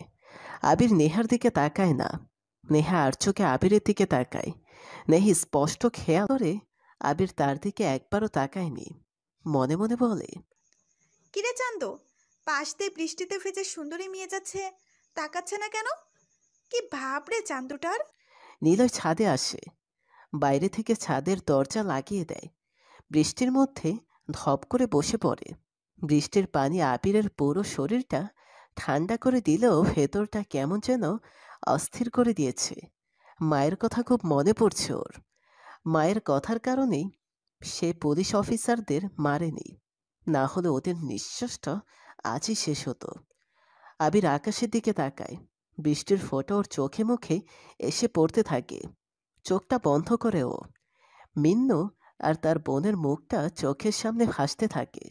আবির নেহার দিকে তাকায় না, নেহা আর চোখে আবিরের দিকে তাকায়। নেহি স্পষ্ট খেয়াল করে আবির তার দিকে একবারও তাকায়নি। মনে মনে বলে, কিরে চান্দু, পাশ দিয়ে বৃষ্টিতে ভেজে সুন্দরী মেয়ে যাচ্ছে, তাকাচ্ছে না কেন? কি ভাবরে চান্দুটার? নিলয় ছাদে আসে, বাইরে থেকে ছাদের দরজা লাগিয়ে দেয়। বৃষ্টির মধ্যে ধপ করে বসে পড়ে। বৃষ্টির পানি আবিরের পুরো শরীরটা ঠান্ডা করে দিলেও ভেতরটা কেমন যেন অস্থির করে দিয়েছে। মায়ের কথা খুব মনে পড়ছে ওর। মায়ের কথার কারণেই সে পুলিশ অফিসারদের মারেনি, না হলে ওদের নিঃশ্বাসটা আজই শেষ হতো। আবির আকাশের দিকে তাকায়। বৃষ্টির ফোঁটা ওর চোখে মুখে এসে পড়তে থাকে। চোখটা বন্ধ করে ও। মিন্নু আর তার বোনের মুখটা চোখের সামনে ভাসতে থাকে।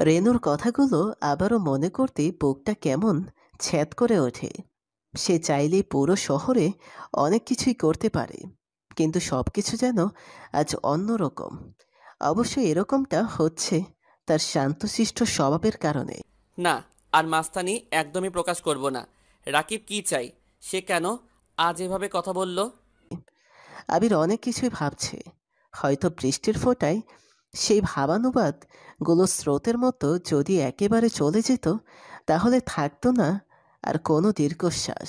রেনুর কথাগুলো আবারও মনে করতেই বুকটা কেমন ছ্যাদ করে ওঠে। সে চাইলেই পুরো শহরে অনেক কিছুই করতে পারে, কিন্তু সবকিছু যেন আজ অন্যরকম। অবশ্য এরকমটা হচ্ছে তার শান্তশিষ্ট স্বভাবের কারণে। না, আর মাস্তানি একদমই প্রকাশ করব না। রাকিব কি চাই? সে কেন আজ এভাবে কথা বলল? আবির অনেক কিছুই ভাবছে। হয়তো বৃষ্টির ফোঁটায় সেই ভাবানুবাদগুলো স্রোতের মতো যদি একেবারে চলে যেত, তাহলে থাকতো না আর কোনো দীর্ঘশ্বাস।